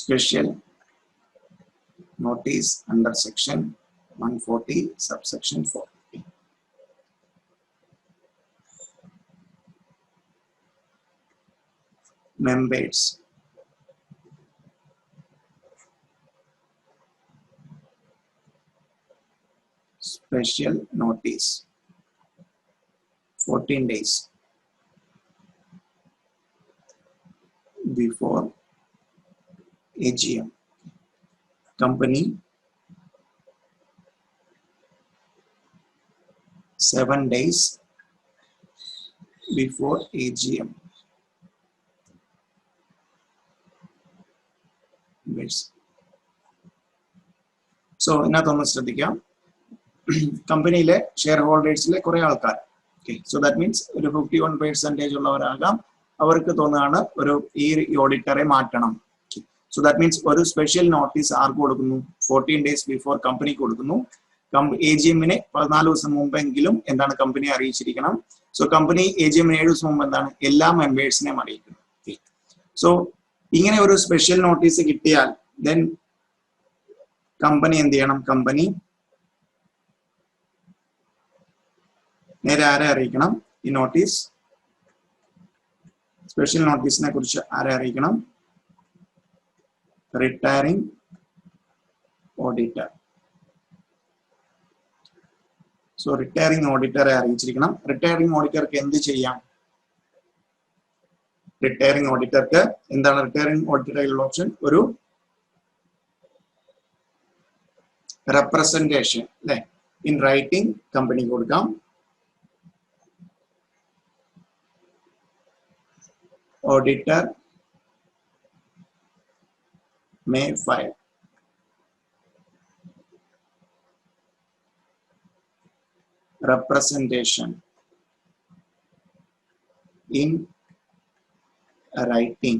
Special notice under section 140 subsection 4. Members special notice 14 days before AGM. Company 7 days before AGM. So ഇതിനകത്തൊന്ന് ശ്രദ്ധിക്കാം. കമ്പനിയിലെ ഷെയർ ഹോൾഡേഴ്സിലെ കുറെ ആൾക്കാർ, സോ ദാറ്റ് മീൻസ് ഒരു 51% ഉള്ളവരാകാം. അവർക്ക് തോന്നുകയാണ് ഒരു ഈ ഓഡിറ്ററെ മാറ്റണം. സോ ദാറ്റ് മീൻസ് ഒരു സ്പെഷ്യൽ നോട്ടീസ് ആർക്ക് കൊടുക്കുന്നു? 14 days ബിഫോർ കമ്പനിക്ക് കൊടുക്കുന്നു. AGM-നെ 14 ദിവസം മുമ്പെങ്കിലും എന്താണ് കമ്പനിയെ അറിയിച്ചിരിക്കണം. സോ കമ്പനി AGM-ന് 7 ദിവസം മുമ്പ് എന്താണ് എല്ലാ മെമ്പേഴ്സിനെയും അറിയിക്കണം. സോ ഇങ്ങനെ ഒരു സ്പെഷ്യൽ നോട്ടീസ് കിട്ടിയാൽ ദെൻ കമ്പനി എന്ത് ചെയ്യണം? കമ്പനി നേരെ ആരെ അറിയിക്കണം? ഈ നോട്ടീസ് സ്പെഷ്യൽ നോട്ടീസിനെ കുറിച്ച് ആരെ അറിയിക്കണം? Retiring auditor. സോ റിട്ടയറിംഗ് ഓഡിറ്ററെ അറിയിച്ചിരിക്കണം. റിട്ടയറിംഗ് ഓഡിറ്റർക്ക് എന്ത് ചെയ്യാം? റിട്ടയറിംഗ് ഓഡിറ്റർക്ക് എന്താണ് റിട്ടയറിംഗ് ഓഡിറ്ററിലുള്ള ഓപ്ഷൻ? ഒരു റെപ്രസെന്റേഷൻ അല്ലെ ഇൻ റൈറ്റിംഗ് കമ്പനി കൊടുക്കാം. Auditor may file representation in writing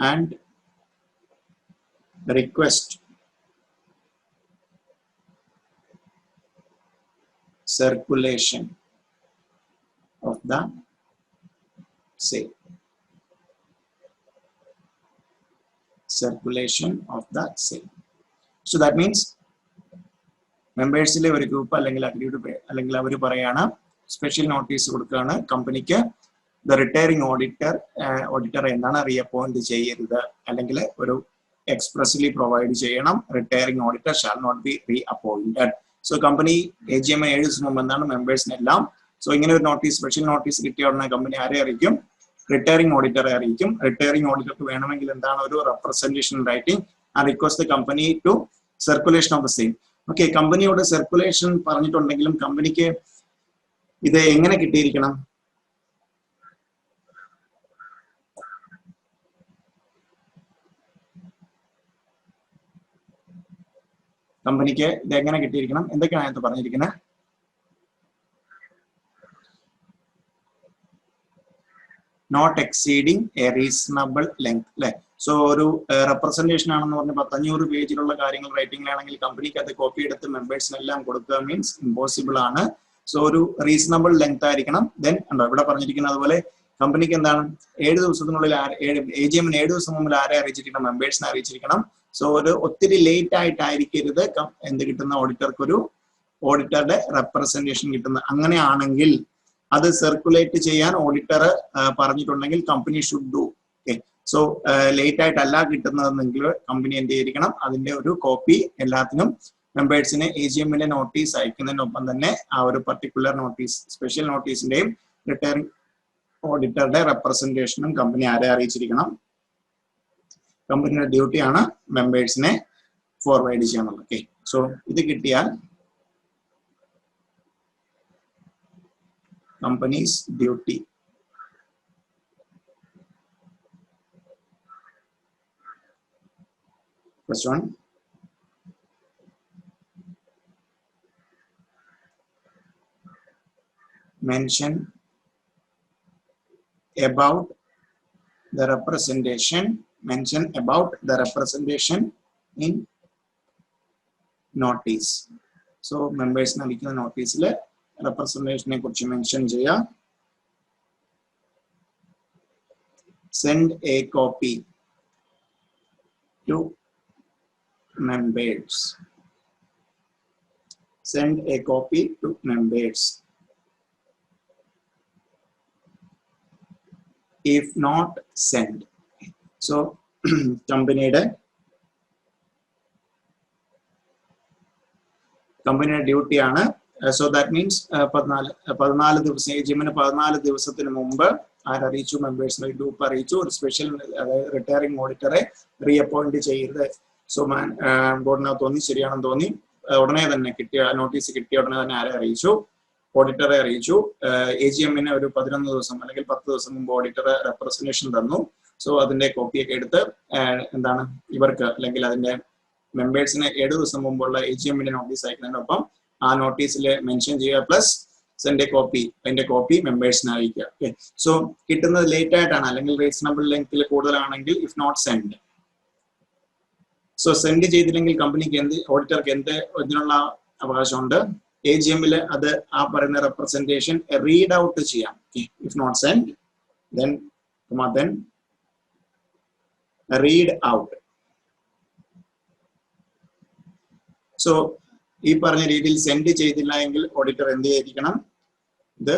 and request circulation of the same. Circulation of the same. So that means മെമ്പേഴ്സിലെ ഒരു ഗ്രൂപ്പ് അല്ലെങ്കിൽ അഗ്രീഡ് അല്ലെങ്കിൽ അവർ പറയാണ് സ്പെഷ്യൽ നോട്ടീസ് കൊടുക്കുകയാണ് കമ്പനിക്ക് ദ റിട്ടയറിംഗ് ഓഡിറ്റർ എന്താണ് റീഅപ്പോയിന്റ് ചെയ്യരുത് അല്ലെങ്കിൽ ഒരു എക്സ്പ്രസ്ലി പ്രൊവൈഡ് ചെയ്യണം. Retiring auditor shall not be reappointed. So company AGM 7 ദിവസം മുമ്പ് എന്താണ് മെമ്പേഴ്സിനെല്ലാം സോ ഇങ്ങനെ ഒരു നോട്ടീസ് സ്പെഷ്യൽ നോട്ടീസ് കിട്ടിയ ഉടനെ കമ്പനി ആരെ അറിയിക്കും? റിട്ടയറിംഗ് ഓഡിറ്ററെ അറിയിക്കും. റിട്ടയറിംഗ് ഓഡിറ്റർക്ക് വേണമെങ്കിൽ എന്താണ് ഒരു representation writing and request the company to circulation of the same. Okay, കമ്പനിയോട് സർക്കുലേഷൻ പറഞ്ഞിട്ടുണ്ടെങ്കിലും കമ്പനിക്ക് ഇത് എങ്ങനെ കിട്ടിയിരിക്കണം? കമ്പനിക്ക് ഇത് എങ്ങനെ കിട്ടിയിരിക്കണം? എന്തൊക്കെയാണ് അതിനകത്ത് പറഞ്ഞിരിക്കുന്നത്? Not exceeding a reasonable length അല്ലെ. സോ ഒരു റെപ്രസെന്റേഷൻ ആണെന്ന് പറഞ്ഞ് 500 പേജിലുള്ള കാര്യങ്ങൾ റൈറ്റിംഗിലാണെങ്കിൽ കമ്പനിക്ക് അത് കോപ്പി എടുത്ത് മെമ്പേഴ്സിനെല്ലാം കൊടുക്കുക മീൻസ് ഇമ്പോസിബിൾ ആണ്. സോ ഒരു റീസണബിൾ ലെങ്ത് ആയിരിക്കണം. ദെൻ ഉണ്ടോ ഇവിടെ പറഞ്ഞിരിക്കുന്നത് അതുപോലെ കമ്പനിക്ക് എന്താണ് 7 ദിവസത്തിനുള്ളിൽ AGM 7 ദിവസം മുമ്പിൽ ആരെ അറിയിച്ചിരിക്കണം? മെമ്പേഴ്സിനെ അറിയിച്ചിരിക്കണം. സോ ഒരു ഒത്തിരി ലേറ്റ് ആയിട്ടായിരിക്കരുത് എന്ത് കിട്ടുന്ന ഓഡിറ്റർക്ക് ഒരു ഓഡിറ്ററുടെ റെപ്രസെന്റേഷൻ കിട്ടുന്നത്. അങ്ങനെയാണെങ്കിൽ അത് സർക്കുലേറ്റ് ചെയ്യാൻ ഓഡിറ്റർ പറഞ്ഞിട്ടുണ്ടെങ്കിൽ company should do. Okay, so late ആയിട്ടല്ല കിട്ടുന്നതെങ്കിൽ കമ്പനി എന്ത് ചെയ്തിരിക്കണം? അതിന്റെ ഒരു കോപ്പി എല്ലാത്തിനും മെമ്പേഴ്സിന് AGM-ന്റെ നോട്ടീസ് അയക്കുന്നതിനൊപ്പം തന്നെ ആ ഒരു പർട്ടിക്കുലർ നോട്ടീസ് സ്പെഷ്യൽ നോട്ടീസിന്റെയും റിട്ടയറിംഗ് ഓഡിറ്ററുടെ റെപ്രസെന്റേഷനും കമ്പനി ആരെ അറിയിച്ചിരിക്കണം? കമ്പനിയുടെ ഡ്യൂട്ടിയാണ് മെമ്പേഴ്സിനെ ഫോർവേഡ് ചെയ്യാനുള്ളത്. ഓക്കെ, സോ ഇത് കിട്ടിയാൽ company's duty. First one, mention about the representation. Mention about the representation in notice. So members നൽകുന്ന നോട്ടീസിൽ റെപ്രസെന്റേഷനെ കുറിച്ച് മെൻഷൻ ചെയ്യാം. Send a copy to members. Send a copy to members. If not send, so കമ്പനിയുടെ ഡ്യൂട്ടിയാണ്. So that means 14 ദിവസം AGM-ന് 14 ദിവസത്തിന് മുമ്പ് ആരറിയിച്ചു? മെമ്പേഴ്സിനെ group അറിയിച്ചു. ഒരു സ്പെഷ്യൽ അതായത് റിട്ടയറിംഗ് ഓഡിറ്ററെ റീഅപ്പോയിന്റ് ചെയ്യരുത്. സോ ബോർഡിനകത്ത് തോന്നി ശരിയാണെന്ന് തോന്നി ഉടനെ തന്നെ നോട്ടീസ് കിട്ടിയ ഉടനെ തന്നെ ആരെ അറിയിച്ചു? ഓഡിറ്ററെ അറിയിച്ചു. AGM-ന് ഒരു 11 ദിവസം അല്ലെങ്കിൽ 10 ദിവസം മുമ്പ് ഓഡിറ്റർ റെപ്രസെന്റേഷൻ തന്നു. സോ അതിന്റെ കോപ്പിയൊക്കെ എടുത്ത് എന്താണ് ഇവർക്ക് അല്ലെങ്കിൽ അതിന്റെ മെമ്പേഴ്സിന് 7 ദിവസം മുമ്പുള്ള AGM-ന്റെ നോട്ടീസ് അയക്കുന്നതിനൊപ്പം ആ നോട്ടീസിൽ മെൻഷൻ ചെയ്യുക പ്ലസ് സെൻഡ് എ കോപ്പി. അതിന്റെ കോപ്പി മെമ്പേഴ്സിനെ അറിയിക്കുക. ഓക്കെ, സോ കിട്ടുന്നത് ലേറ്റ് ആയിട്ടാണ് അല്ലെങ്കിൽ റീസണബിൾ ലെങ്ത്തിൽ കൂടുതലാണെങ്കിൽ if not send. So send ചെയ്തില്ലെങ്കിൽ കമ്പനിക്ക് ഓഡിറ്റർക്ക് ഇതിനുള്ള അവകാശമുണ്ട്? AGM-ൽ അത് ആ പറയുന്ന റെപ്രസെന്റേഷൻ റീഡ് ഔട്ട് ചെയ്യാം. If not send then read out. So ഈ പറഞ്ഞ രീതിയിൽ സെൻഡ് ചെയ്തില്ല എങ്കിൽ ഓഡിറ്റർ എന്ത് ചെയ്തിരിക്കണം? ഇത്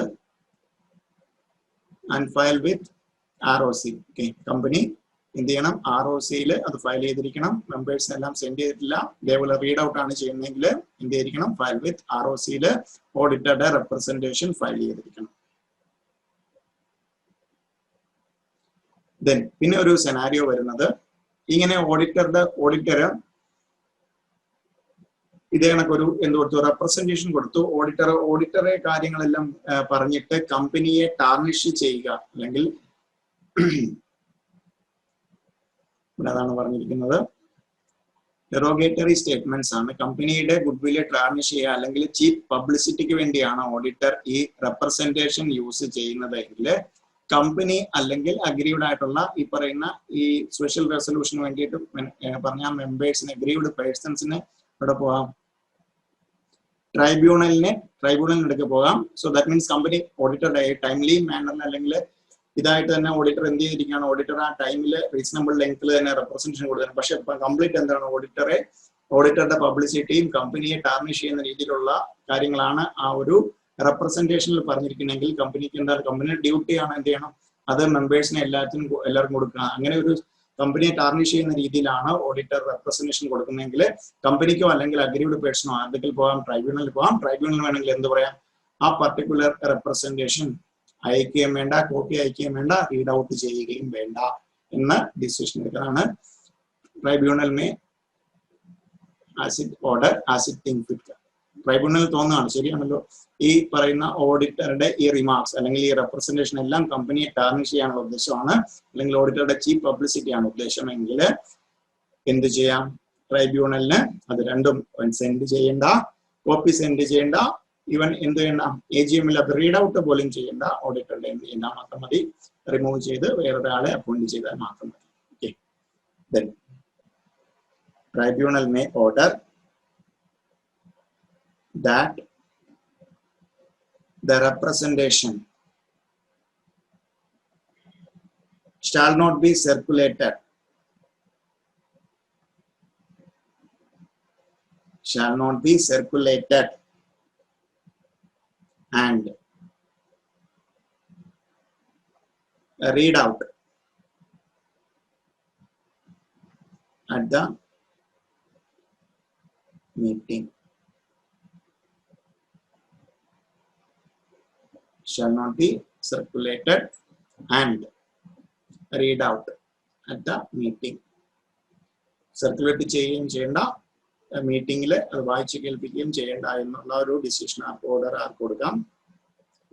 and file with ROC. Okay, company എന്ത് ചെയ്യണം? ROCയിൽ അത് ഫയൽ ചെയ്തിരിക്കണം. മെമ്പേഴ്സിന് എല്ലാം സെൻഡ് ചെയ്തിട്ടില്ല, ഇതേപോലെ റീഡ് ഔട്ട് ആണ് ചെയ്യുന്നതെങ്കിൽ എന്ത് ചെയ്തിരിക്കണം? ഫയൽ വിത്ത് ROCയിൽ ഓഡിറ്ററുടെ റെപ്രസെന്റേഷൻ ഫയൽ ചെയ്തിരിക്കണം. ദെൻ പിന്നെ ഒരു സെനാരിയോ വരുന്നത്, ഇങ്ങനെ ഓഡിറ്റർ ഇതേ കണക്കൊരു എന്ത് കൊടുത്തു? റെപ്രസെന്റേഷൻ കൊടുത്തു. ഓഡിറ്ററെ കാര്യങ്ങളെല്ലാം പറഞ്ഞിട്ട് കമ്പനിയെ ടാർണിഷ് ചെയ്യുക, അല്ലെങ്കിൽ ഇവിടെ അതാണ് പറഞ്ഞിരിക്കുന്നത്, ഡെറോഗേറ്ററി സ്റ്റേറ്റ്മെന്റ്സ് ആണ്. കമ്പനിയുടെ ഗുഡ്വില്ലെ ടാർണിഷ് ചെയ്യുക അല്ലെങ്കിൽ ചീപ്പ് പബ്ലിസിറ്റിക്ക് വേണ്ടിയാണ് ഓഡിറ്റർ ഈ റെപ്രസെന്റേഷൻ യൂസ് ചെയ്യുന്നത് എങ്കിൽ കമ്പനി അല്ലെങ്കിൽ അഗ്രീഡ് ആയിട്ടുള്ള ഈ പറയുന്ന ഈ സ്പെഷ്യൽ റെസൊല്യൂഷന് വേണ്ടിയിട്ട് പറഞ്ഞ മെമ്പേഴ്സിന്, അഗ്രീഡ് പേഴ്സൺസിന് ഇവിടെ പോകാം, ട്രൈബ്യൂണലിനടുക്ക് പോകാം. So that means company auditor timely മാനറിൽ അല്ലെങ്കിൽ ഇതായിട്ട് തന്നെ ഓഡിറ്റർ എന്ത് ചെയ്തിരിക്കുകയാണ്? ഓഡിറ്റർ ആ ടൈമിൽ റീസണബിൾ ലെങ്ത്തിൽ തന്നെ റെപ്രസെന്റേഷൻ കൊടുക്കുന്നത്. പക്ഷെ കംപ്ലീറ്റ് എന്താണ്? ഓഡിറ്ററുടെ പബ്ലിസിറ്റിയും കമ്പനിയെ ടാർണിഷ് ചെയ്യുന്ന രീതിയിലുള്ള കാര്യങ്ങളാണ് ആ ഒരു റെപ്രസെന്റേഷനിൽ പറഞ്ഞിരിക്കുന്നെങ്കിൽ കമ്പനിക്ക് എന്താണ്? കമ്പനിയുടെ ഡ്യൂട്ടിയാണ് എന്ത് ചെയ്യണം? അത് മെമ്പേഴ്സിനെ എല്ലാവർക്കും കൊടുക്കുക. അങ്ങനെ ഒരു കമ്പനിയെ ടാർണിഷ് ചെയ്യുന്ന രീതിയിലാണ് ഓഡിറ്റർ റെപ്രസെന്റേഷൻ കൊടുക്കുന്നതെങ്കിൽ കമ്പനിക്കോ അല്ലെങ്കിൽ അഗ്രീഡ് പേഴ്സണോ ആർട്ടിക്കൽ പോകാം, ട്രൈബ്യൂണലിൽ പോകാം. ട്രൈബ്യൂണൽ വേണമെങ്കിൽ എന്ത് പറയാം? ആ പർട്ടിക്കുലർ റെപ്രസെന്റേഷൻ അയക്കുകയും വേണ്ട, കോപ്പി അയക്കുകയും വേണ്ട, റീഡ് ഔട്ട് ചെയ്യുകയും വേണ്ട എന്ന ഡിസിഷൻ എടുക്കുന്നതാണ്. Tribunal may order as it think fit. Tribunal തോന്നുകയാണ്, ശരിയാണല്ലോ, ഈ പറയുന്ന ഓഡിറ്ററുടെ ഈ റിമാർക്സ് അല്ലെങ്കിൽ ഈ റെപ്രസെന്റേഷൻ എല്ലാം കമ്പനിയെ ടാർണിഷ് ചെയ്യാനുള്ള ഉദ്ദേശമാണ്, അല്ലെങ്കിൽ ഓഡിറ്ററുടെ ചീപ്പ് പബ്ലിസിറ്റിയാണ് ഉദ്ദേശമെങ്കിൽ എന്ത് ചെയ്യാം? ട്രൈബ്യൂണലിന് അത് രണ്ടും സെൻഡ് ചെയ്യേണ്ട, കോപ്പി സെൻഡ് ചെയ്യേണ്ട, ഈവൻ എന്ത് ചെയ്യണ്ട? AGM അത് റീഡ് ഔട്ട് പോലും ചെയ്യേണ്ട. ഓഡിറ്ററുടെ എന്ത് ചെയ്യേണ്ട? മാത്രം മതി, റിമൂവ് ചെയ്ത് വേറൊരാളെ അപ്പോയിന്റ് ചെയ്താൽ മാത്രം മതി. Okay. Then tribunal may order that the representation shall not be circulated, and read out at the meeting. Shall not be circulated and read out at the meeting. Circulate ചെയ്യുകയും ചെയ്യേണ്ട, മീറ്റിംഗിൽ അത് വായിച്ച് കേൾപ്പിക്കുകയും ചെയ്യേണ്ട എന്നുള്ള ഒരു ഡിസിഷൻ ഓർഡർ ആർക്ക് കൊടുക്കാം?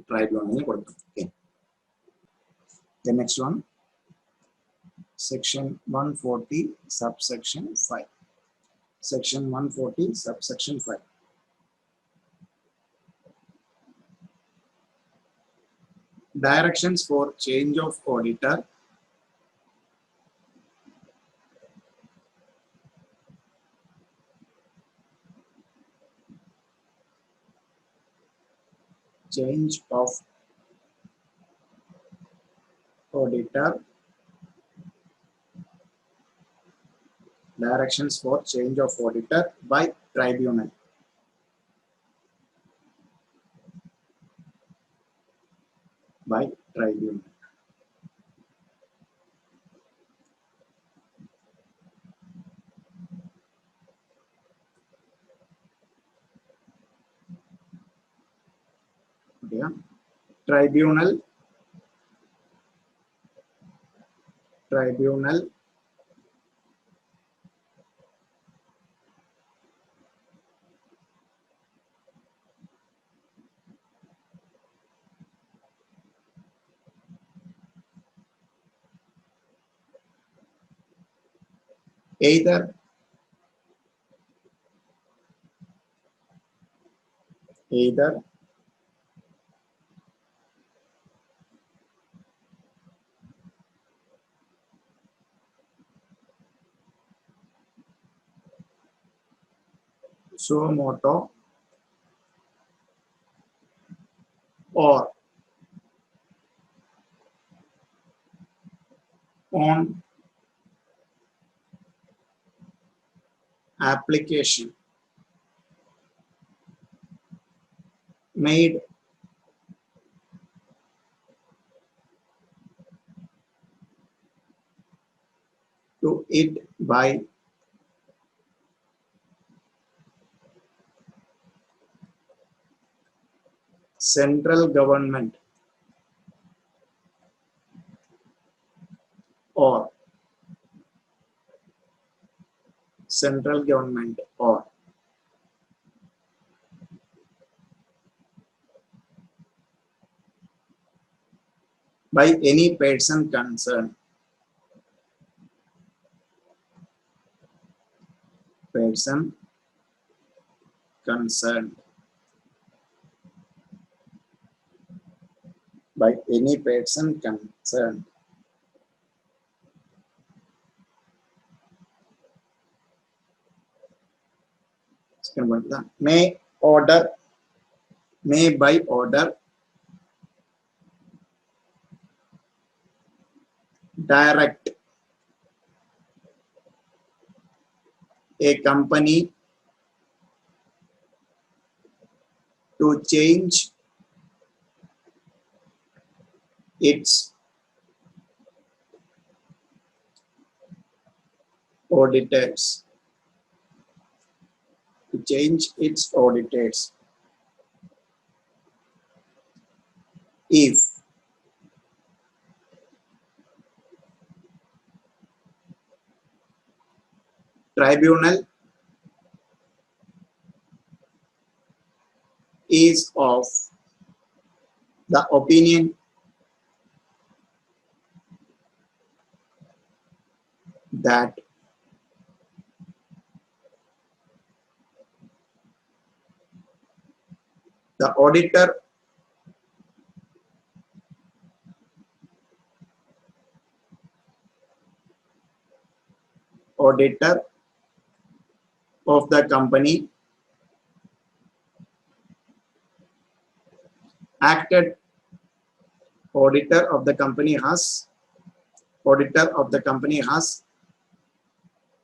ട്രൈബ്യൂണലിന് കൊടുക്കാം. Okay. The next one, section 140 subsection 5. Section 140 subsection 5. Directions for change of auditor, change of auditor, directions for change of auditor by tribunal. By tribunal. Okay. Tribunal either suo moto or on application made to it by central government or by any person concerned. By any person concerned. Second one, may by order direct a company to change its auditors. If tribunal is of the opinion that the auditor of the company acted auditor of the company has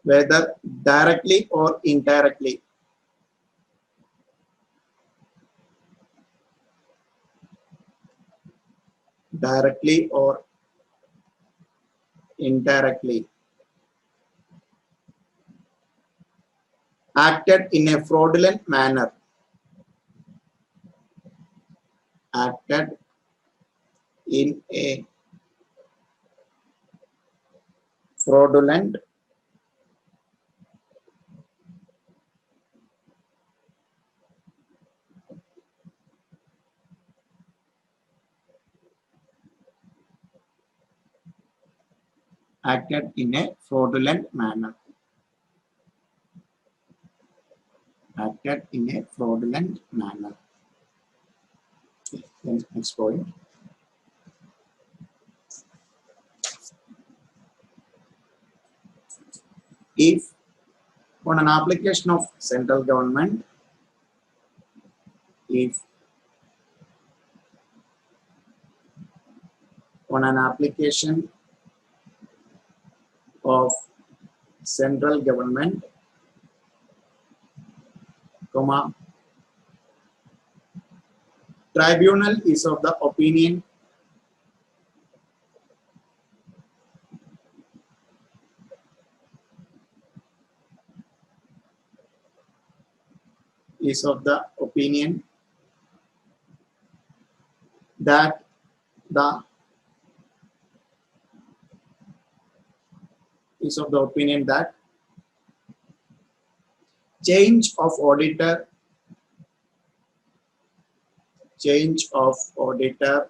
whether directly or indirectly acted in a fraudulent manner acted in a fraudulent manner. Okay, then next point. If on an application of central government, comma, tribunal is of the opinion that change of auditor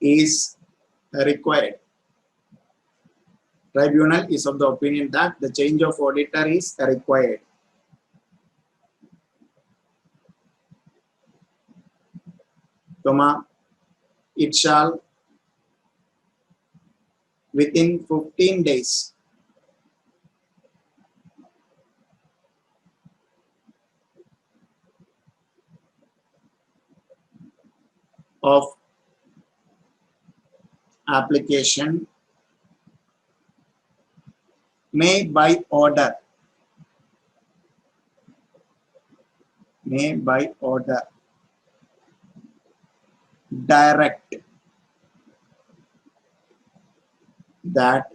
is required. Tribunal is of the opinion that the change of auditor is required. Comma, it shall within 15 days of application may by order direct that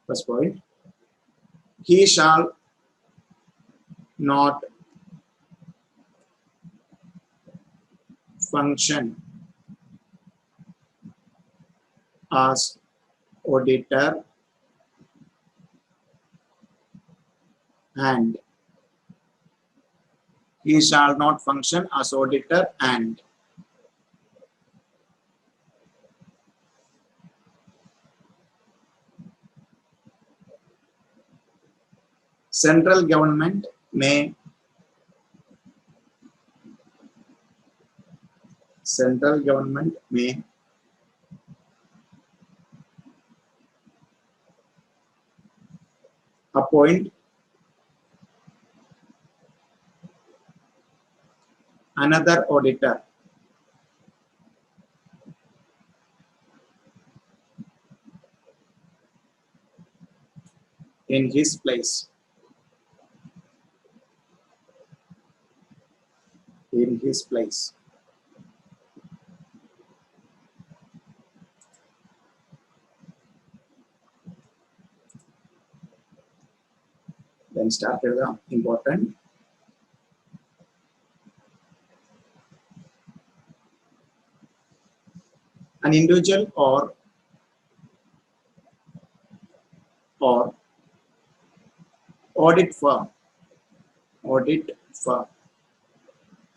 first point, he shall not function as auditor and he shall not function as auditor and central government may appoint another auditor in his place. Then started the important. An individual or audit firm,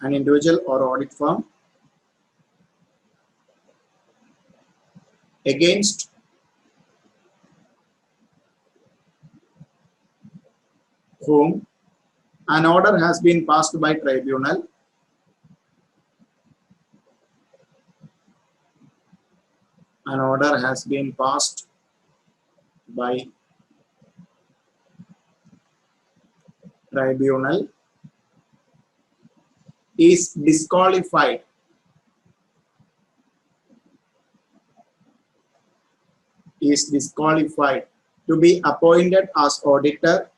an individual or audit firm against whom an order has been passed by tribunal is disqualified to be appointed as auditor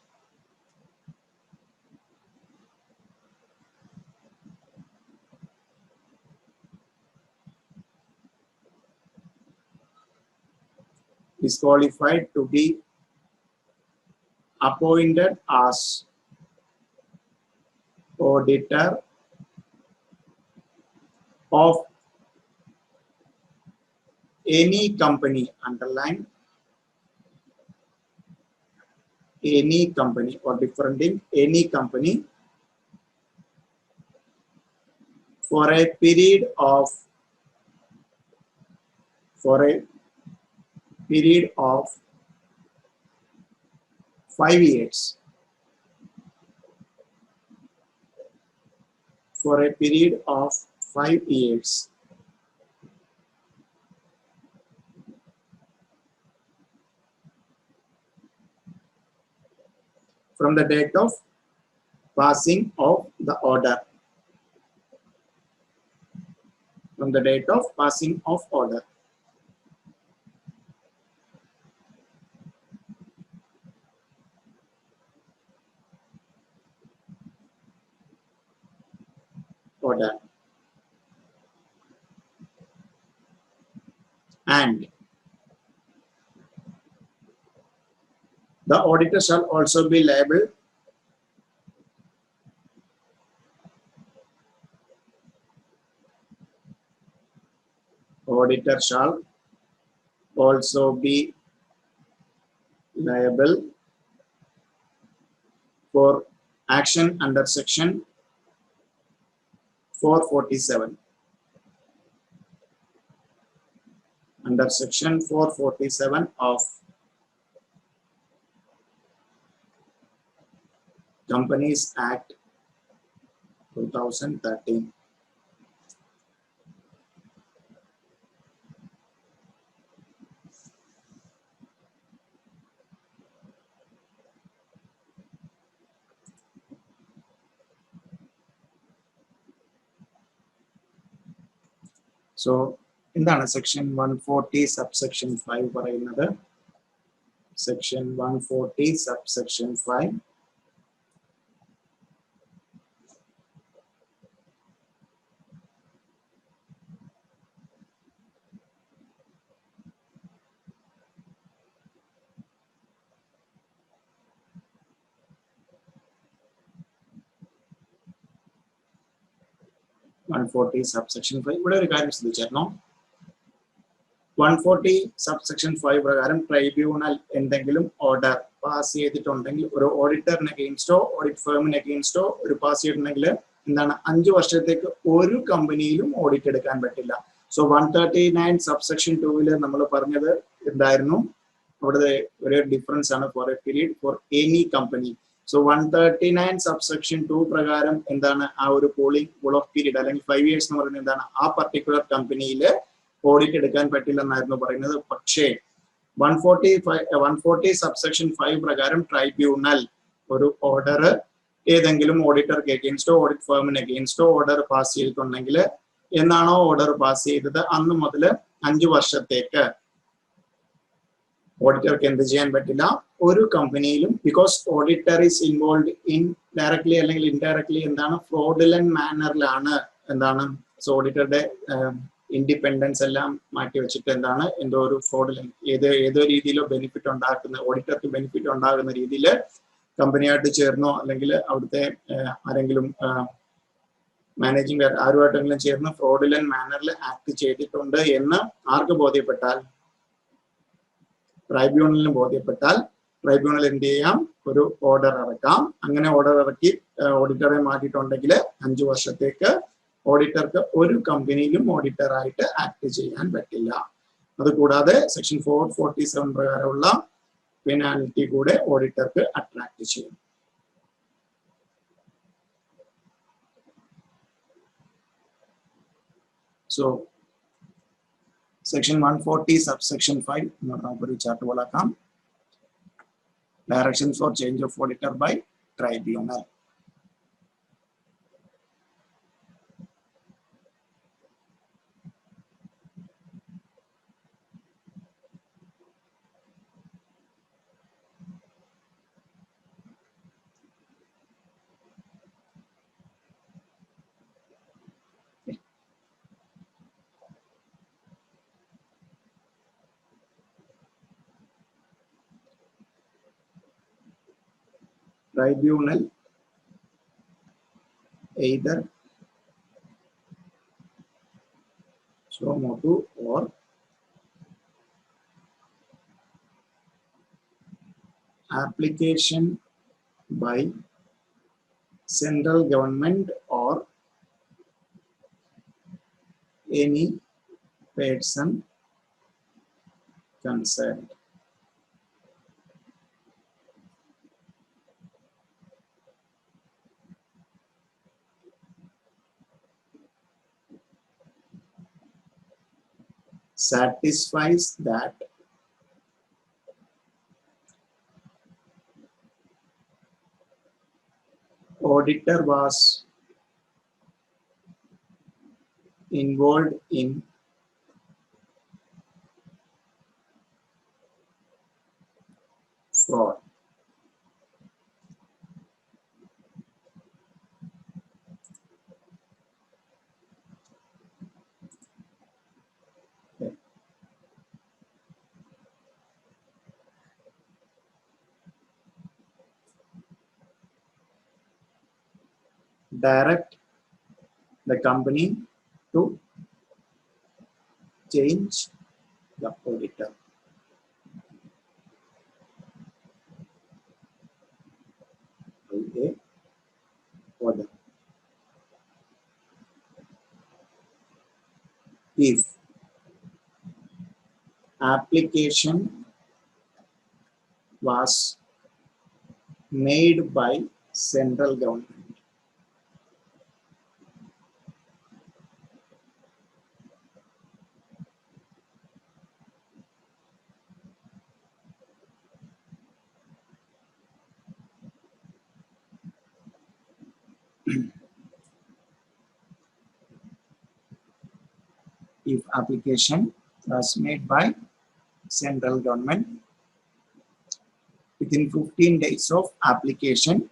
of any company, underline any company or different in any company for a period of 5 years. For a period of 5 years. From the date of passing of the order. From the date of passing of order. And the auditor shall also be liable for action under section 447. Under section 447 of Companies Act 2013. So, in the section 140 subsection 5 for another section 140 subsection 5. 140 subsection 5 ഇവിടെ ഒരു കാര്യം ശ്രദ്ധിച്ചായിരുന്നോ? 140 subsection 5 പ്രകാരം tribunal എന്തെങ്കിലും order pass ചെയ്തിട്ടുണ്ടെങ്കിൽ ഒരു ഓഡിറ്ററിന് അഗെയിൻസ്റ്റോ audit ഫേമിന് അഗെയിൻസ്റ്റോ ഒരു pass ചെയ്തിട്ടുണ്ടെങ്കിൽ എന്താണ് 5 വർഷത്തേക്ക് ഒരു കമ്പനിയിലും ഓഡിറ്റ് എടുക്കാൻ പറ്റില്ല. സോ 139 subsection 2 നമ്മൾ പറഞ്ഞത് എന്തായിരുന്നു? അവിടെ ഒരു ഡിഫറൻസ് ആണ് for a period for any company. So 139 subsection 2 പ്രകാരം എന്താണ് ആ ഒരു കൂൾ ഓഫ് പീരീഡ് അല്ലെങ്കിൽ 5 years എന്ന് പറയുന്നത് എന്താണ് ആ പർട്ടിക്കുലർ കമ്പനിയിൽ ഓഡിറ്റ് എടുക്കാൻ പറ്റില്ല എന്നായിരുന്നു പറയുന്നത്. പക്ഷേ 140 subsection 5 പ്രകാരം ട്രൈബ്യൂണൽ ഒരു ഓർഡർ ഏതെങ്കിലും ഓഡിറ്റർക്ക് അഗെയിൻസ്റ്റോ ഓഡിറ്റ് ഫേമിന് അഗെയിൻസ്റ്റോ ഓർഡർ പാസ് ചെയ്തിട്ടുണ്ടെങ്കിൽ എന്നാണോ ഓർഡർ പാസ് ചെയ്തത് അന്ന് മുതൽ 5 വർഷത്തേക്ക് ഓഡിറ്റർക്ക് എന്ത് ചെയ്യാൻ പറ്റില്ല? ഒരു കമ്പനിയിലും, because auditor is involve in directly അല്ലെങ്കിൽ ഇൻഡയറക്ട്ലി എന്താണ് ഫ്രോഡുലന്റ് മാനറിലാണ് എന്താണ് ഓഡിറ്ററുടെ ഇൻഡിപെൻഡൻസ് എല്ലാം മാറ്റി വെച്ചിട്ട് എന്താണ് എന്തോ ഒരു ഫ്രോഡുലന്റ് ഏതോ രീതിയിലോ ബെനിഫിറ്റ് ഉണ്ടാക്കുന്ന ഓഡിറ്റർക്ക് ബെനിഫിറ്റ് ഉണ്ടാകുന്ന രീതിയിൽ കമ്പനിയായിട്ട് ചേർന്നോ അല്ലെങ്കിൽ അവിടുത്തെ ആരെങ്കിലും മാനേജിംഗ് ആരുമായിട്ടെങ്കിലും ചേർന്ന് ഫ്രോഡുലന്റ് മാനറിൽ ആക്ട് ചെയ്തിട്ടുണ്ട് എന്ന് ആർക്ക് ബോധ്യപ്പെട്ടാൽ? ട്രൈബ്യൂണലിന് ബോധ്യപ്പെട്ടാൽ ട്രൈബ്യൂണൽ എന്ത് ചെയ്യാം? ഒരു ഓർഡർ ഇറക്കാം. അങ്ങനെ ഓർഡർ ഇറക്കി ഓഡിറ്ററെ മാറ്റിയിട്ടുണ്ടെങ്കിൽ 5 വർഷത്തേക്ക് ഓഡിറ്റർക്ക് ഒരു കമ്പനിയിലും ഓഡിറ്റർ ആയിട്ട് ആക്ട് ചെയ്യാൻ പറ്റില്ല. അതുകൂടാതെ സെക്ഷൻ 447 പ്രകാരമുള്ള പെനാൽറ്റി കൂടെ ഓഡിറ്റർക്ക് അട്രാക്ട് ചെയ്യും. സോ section 140 subsection 5 നമുക്കൊരു chart പോലാക്കാം. Directions for change of auditor by tribunal. Tribunal either suo motu or application by central government or any person concerned. Satisfies that auditor was involved in fraud. Direct the company to change the auditor. Order. If application was made by central government, if application was made by central government within 15 days of application,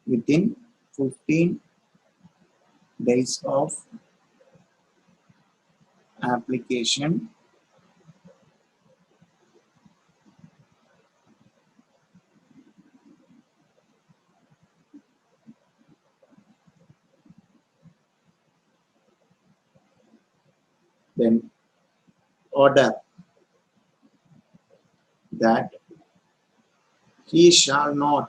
within 15 days of application, then order that he shall not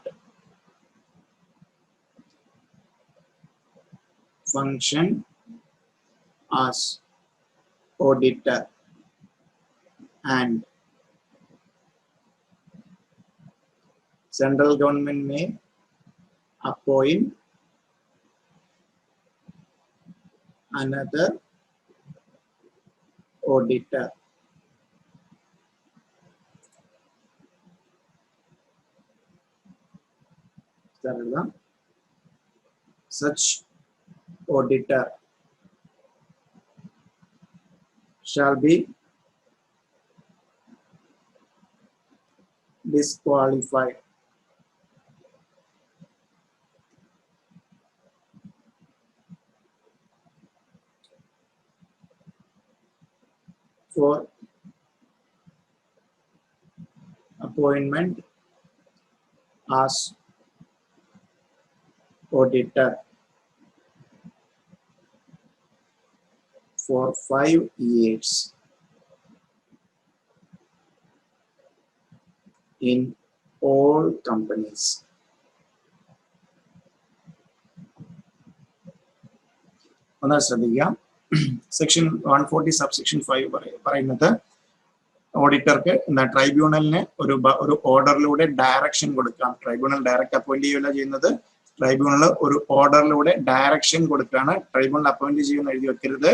function as auditor and central government may appoint another auditor. Such auditor shall be disqualified for appointment as auditor for 5 years in all companies. ഒന്ന് ശ്രദ്ധിക്കുക. Section 140 subsection 5 പറയുന്നത് ഓഡിറ്റർക്ക് ട്രൈബ്യൂണലിന് ഒരു ഓർഡറിലൂടെ direction കൊടുക്കാം. Tribunal direct appoint ചെയ്യുകയല്ല ചെയ്യുന്നത്, tribunal ഒരു ഓർഡറിലൂടെ direction കൊടുക്കുകയാണ്. Tribunal appoint ചെയ്യുന്ന എഴുതി വെക്കരുത്,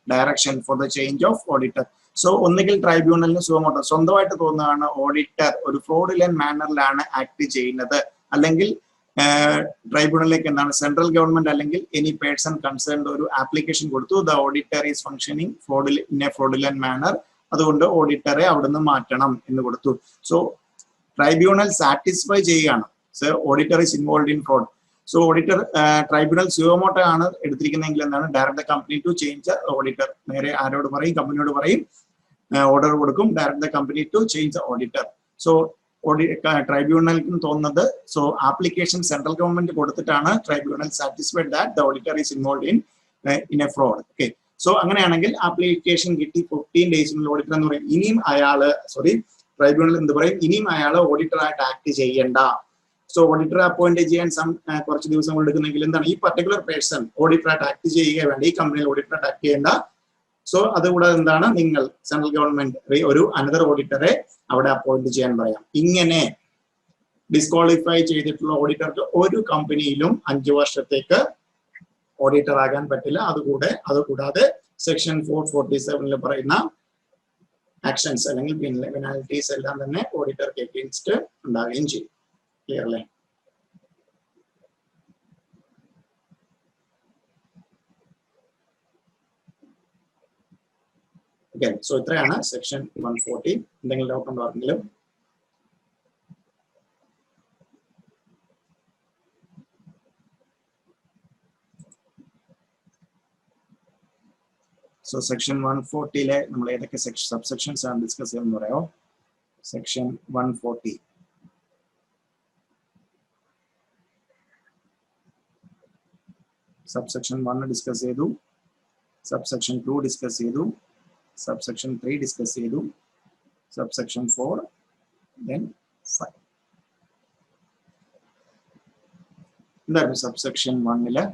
direction for the change of auditor. So ഒന്നുകിൽ ട്രൈബ്യൂണലിന് സ്വന്തമായിട്ട് തോന്നുകയാണ് ഓഡിറ്റർ ഒരു ഫ്രോഡിലന്റ് മാനറിലാണ് ആക്ട് ചെയ്യുന്നത്, അല്ലെങ്കിൽ ട്രൈബ്യൂണലിലേക്ക് സെൻട്രൽ ഗവൺമെന്റ് അല്ലെങ്കിൽ എനി പേഴ്സൺ കൺസേൺഡ് ഒരു ആപ്ലിക്കേഷൻ കൊടുത്തു, the auditor is functioning in a fraudulent manner, അതുകൊണ്ട് ഓഡിറ്ററെ അവിടുന്ന് മാറ്റണം എന്ന് കൊടുത്തു. സോ ട്രൈബ്യൂണൽ സാറ്റിസ്ഫൈ ചെയ്യുകയാണ്, so auditor is involve in fraud. So auditor tribunal suo motu ആണ് എടുത്തിരിക്കുന്നതെങ്കിൽ direct the company to change auditor. നേരെ ആരോട് പറയും? കമ്പനിയോട് പറയും, ഓർഡർ കൊടുക്കും, direct the company to change the auditor. So ട്രൈബ്യൂണലിന് തോന്നുന്നത്, സോ ആപ്ലിക്കേഷൻ സെൻട്രൽ ഗവൺമെന്റ് കൊടുത്തിട്ടാണ് tribunal satisfied that the auditor is involve in A fraud. Okay, so അങ്ങനെയാണെങ്കിൽ ആപ്ലിക്കേഷൻ കിട്ടി 15 ഡേയ്സിനുള്ളിൽ ഓഡിറ്റർ എന്ന് പറയും. ഇനിയും ട്രൈബ്യൂണൽ എന്ത് പറയും? ഇനിയും അയാള് ഓഡിറ്റർ ആയിട്ട് ആക്ട് ചെയ്യണ്ട. സോ ഓഡിറ്റർ അപ്പോയിന്റ് ചെയ്യാൻ കുറച്ച് ദിവസം കൊണ്ട് എടുക്കുന്നെങ്കിൽ ഈ പർട്ടിക്കുലർ പേഴ്സൺ ഓഡിറ്റർ ആയിട്ട് ആക്ട് ചെയ്യുക വേണ്ട, ഈ കമ്പനിയിൽ ഓഡിറ്റർ ആയിട്ട് ആക്ട് ചെയ്യേണ്ട. സോ അതുകൂടാതെ നിങ്ങൾ സെൻട്രൽ ഗവൺമെന്റ് ഒരു അനദർ ഓഡിറ്ററെ അവിടെ അപ്പോയിന്റ് ചെയ്യാൻ പറയാം. ഇങ്ങനെ ഡിസ്ക്വാളിഫൈ ചെയ്തിട്ടുള്ള ഓഡിറ്റർക്ക് ഒരു കമ്പനിയിലും 5 വർഷത്തേക്ക് ഓഡിറ്റർ ആകാൻ പറ്റില്ല. അതുകൂടാതെ സെക്ഷൻ 447 പറയുന്ന ആക്ഷൻസ് അല്ലെങ്കിൽ പെനാൽറ്റീസ് എല്ലാം തന്നെ ഓഡിറ്റർക്ക് എഗെയിൻസ്റ്റ് ഉണ്ടാവുകയും ചെയ്യും. ക്ലിയർ അല്ലേ? ഓക്കെ, സോ ഇത്രയാണ് സെക്ഷൻ 140. എന്തെങ്കിലും ഡൗട്ട് ഉണ്ടോ ആർക്കെങ്കിലും? സോ സെക്ഷൻ 140 നമ്മൾ ഏതൊക്കെ സബ്സെക്ഷൻസ് ആണ് ഡിസ്കസ് ചെയ്യുന്നത് പറയാമോ? സെക്ഷൻ 140 സബ്സെക്ഷൻ 1 ഡിസ്കസ് ചെയ്തു, സബ്സെക്ഷൻ 2 ഡിസ്കസ് ചെയ്തു, സബ്സെക്ഷൻ 3 ഡിസ്കസ് ചെയ്തു, സബ്സെക്ഷൻ 4 then 5. എന്തായിരുന്നു സബ്സെക്ഷൻ 1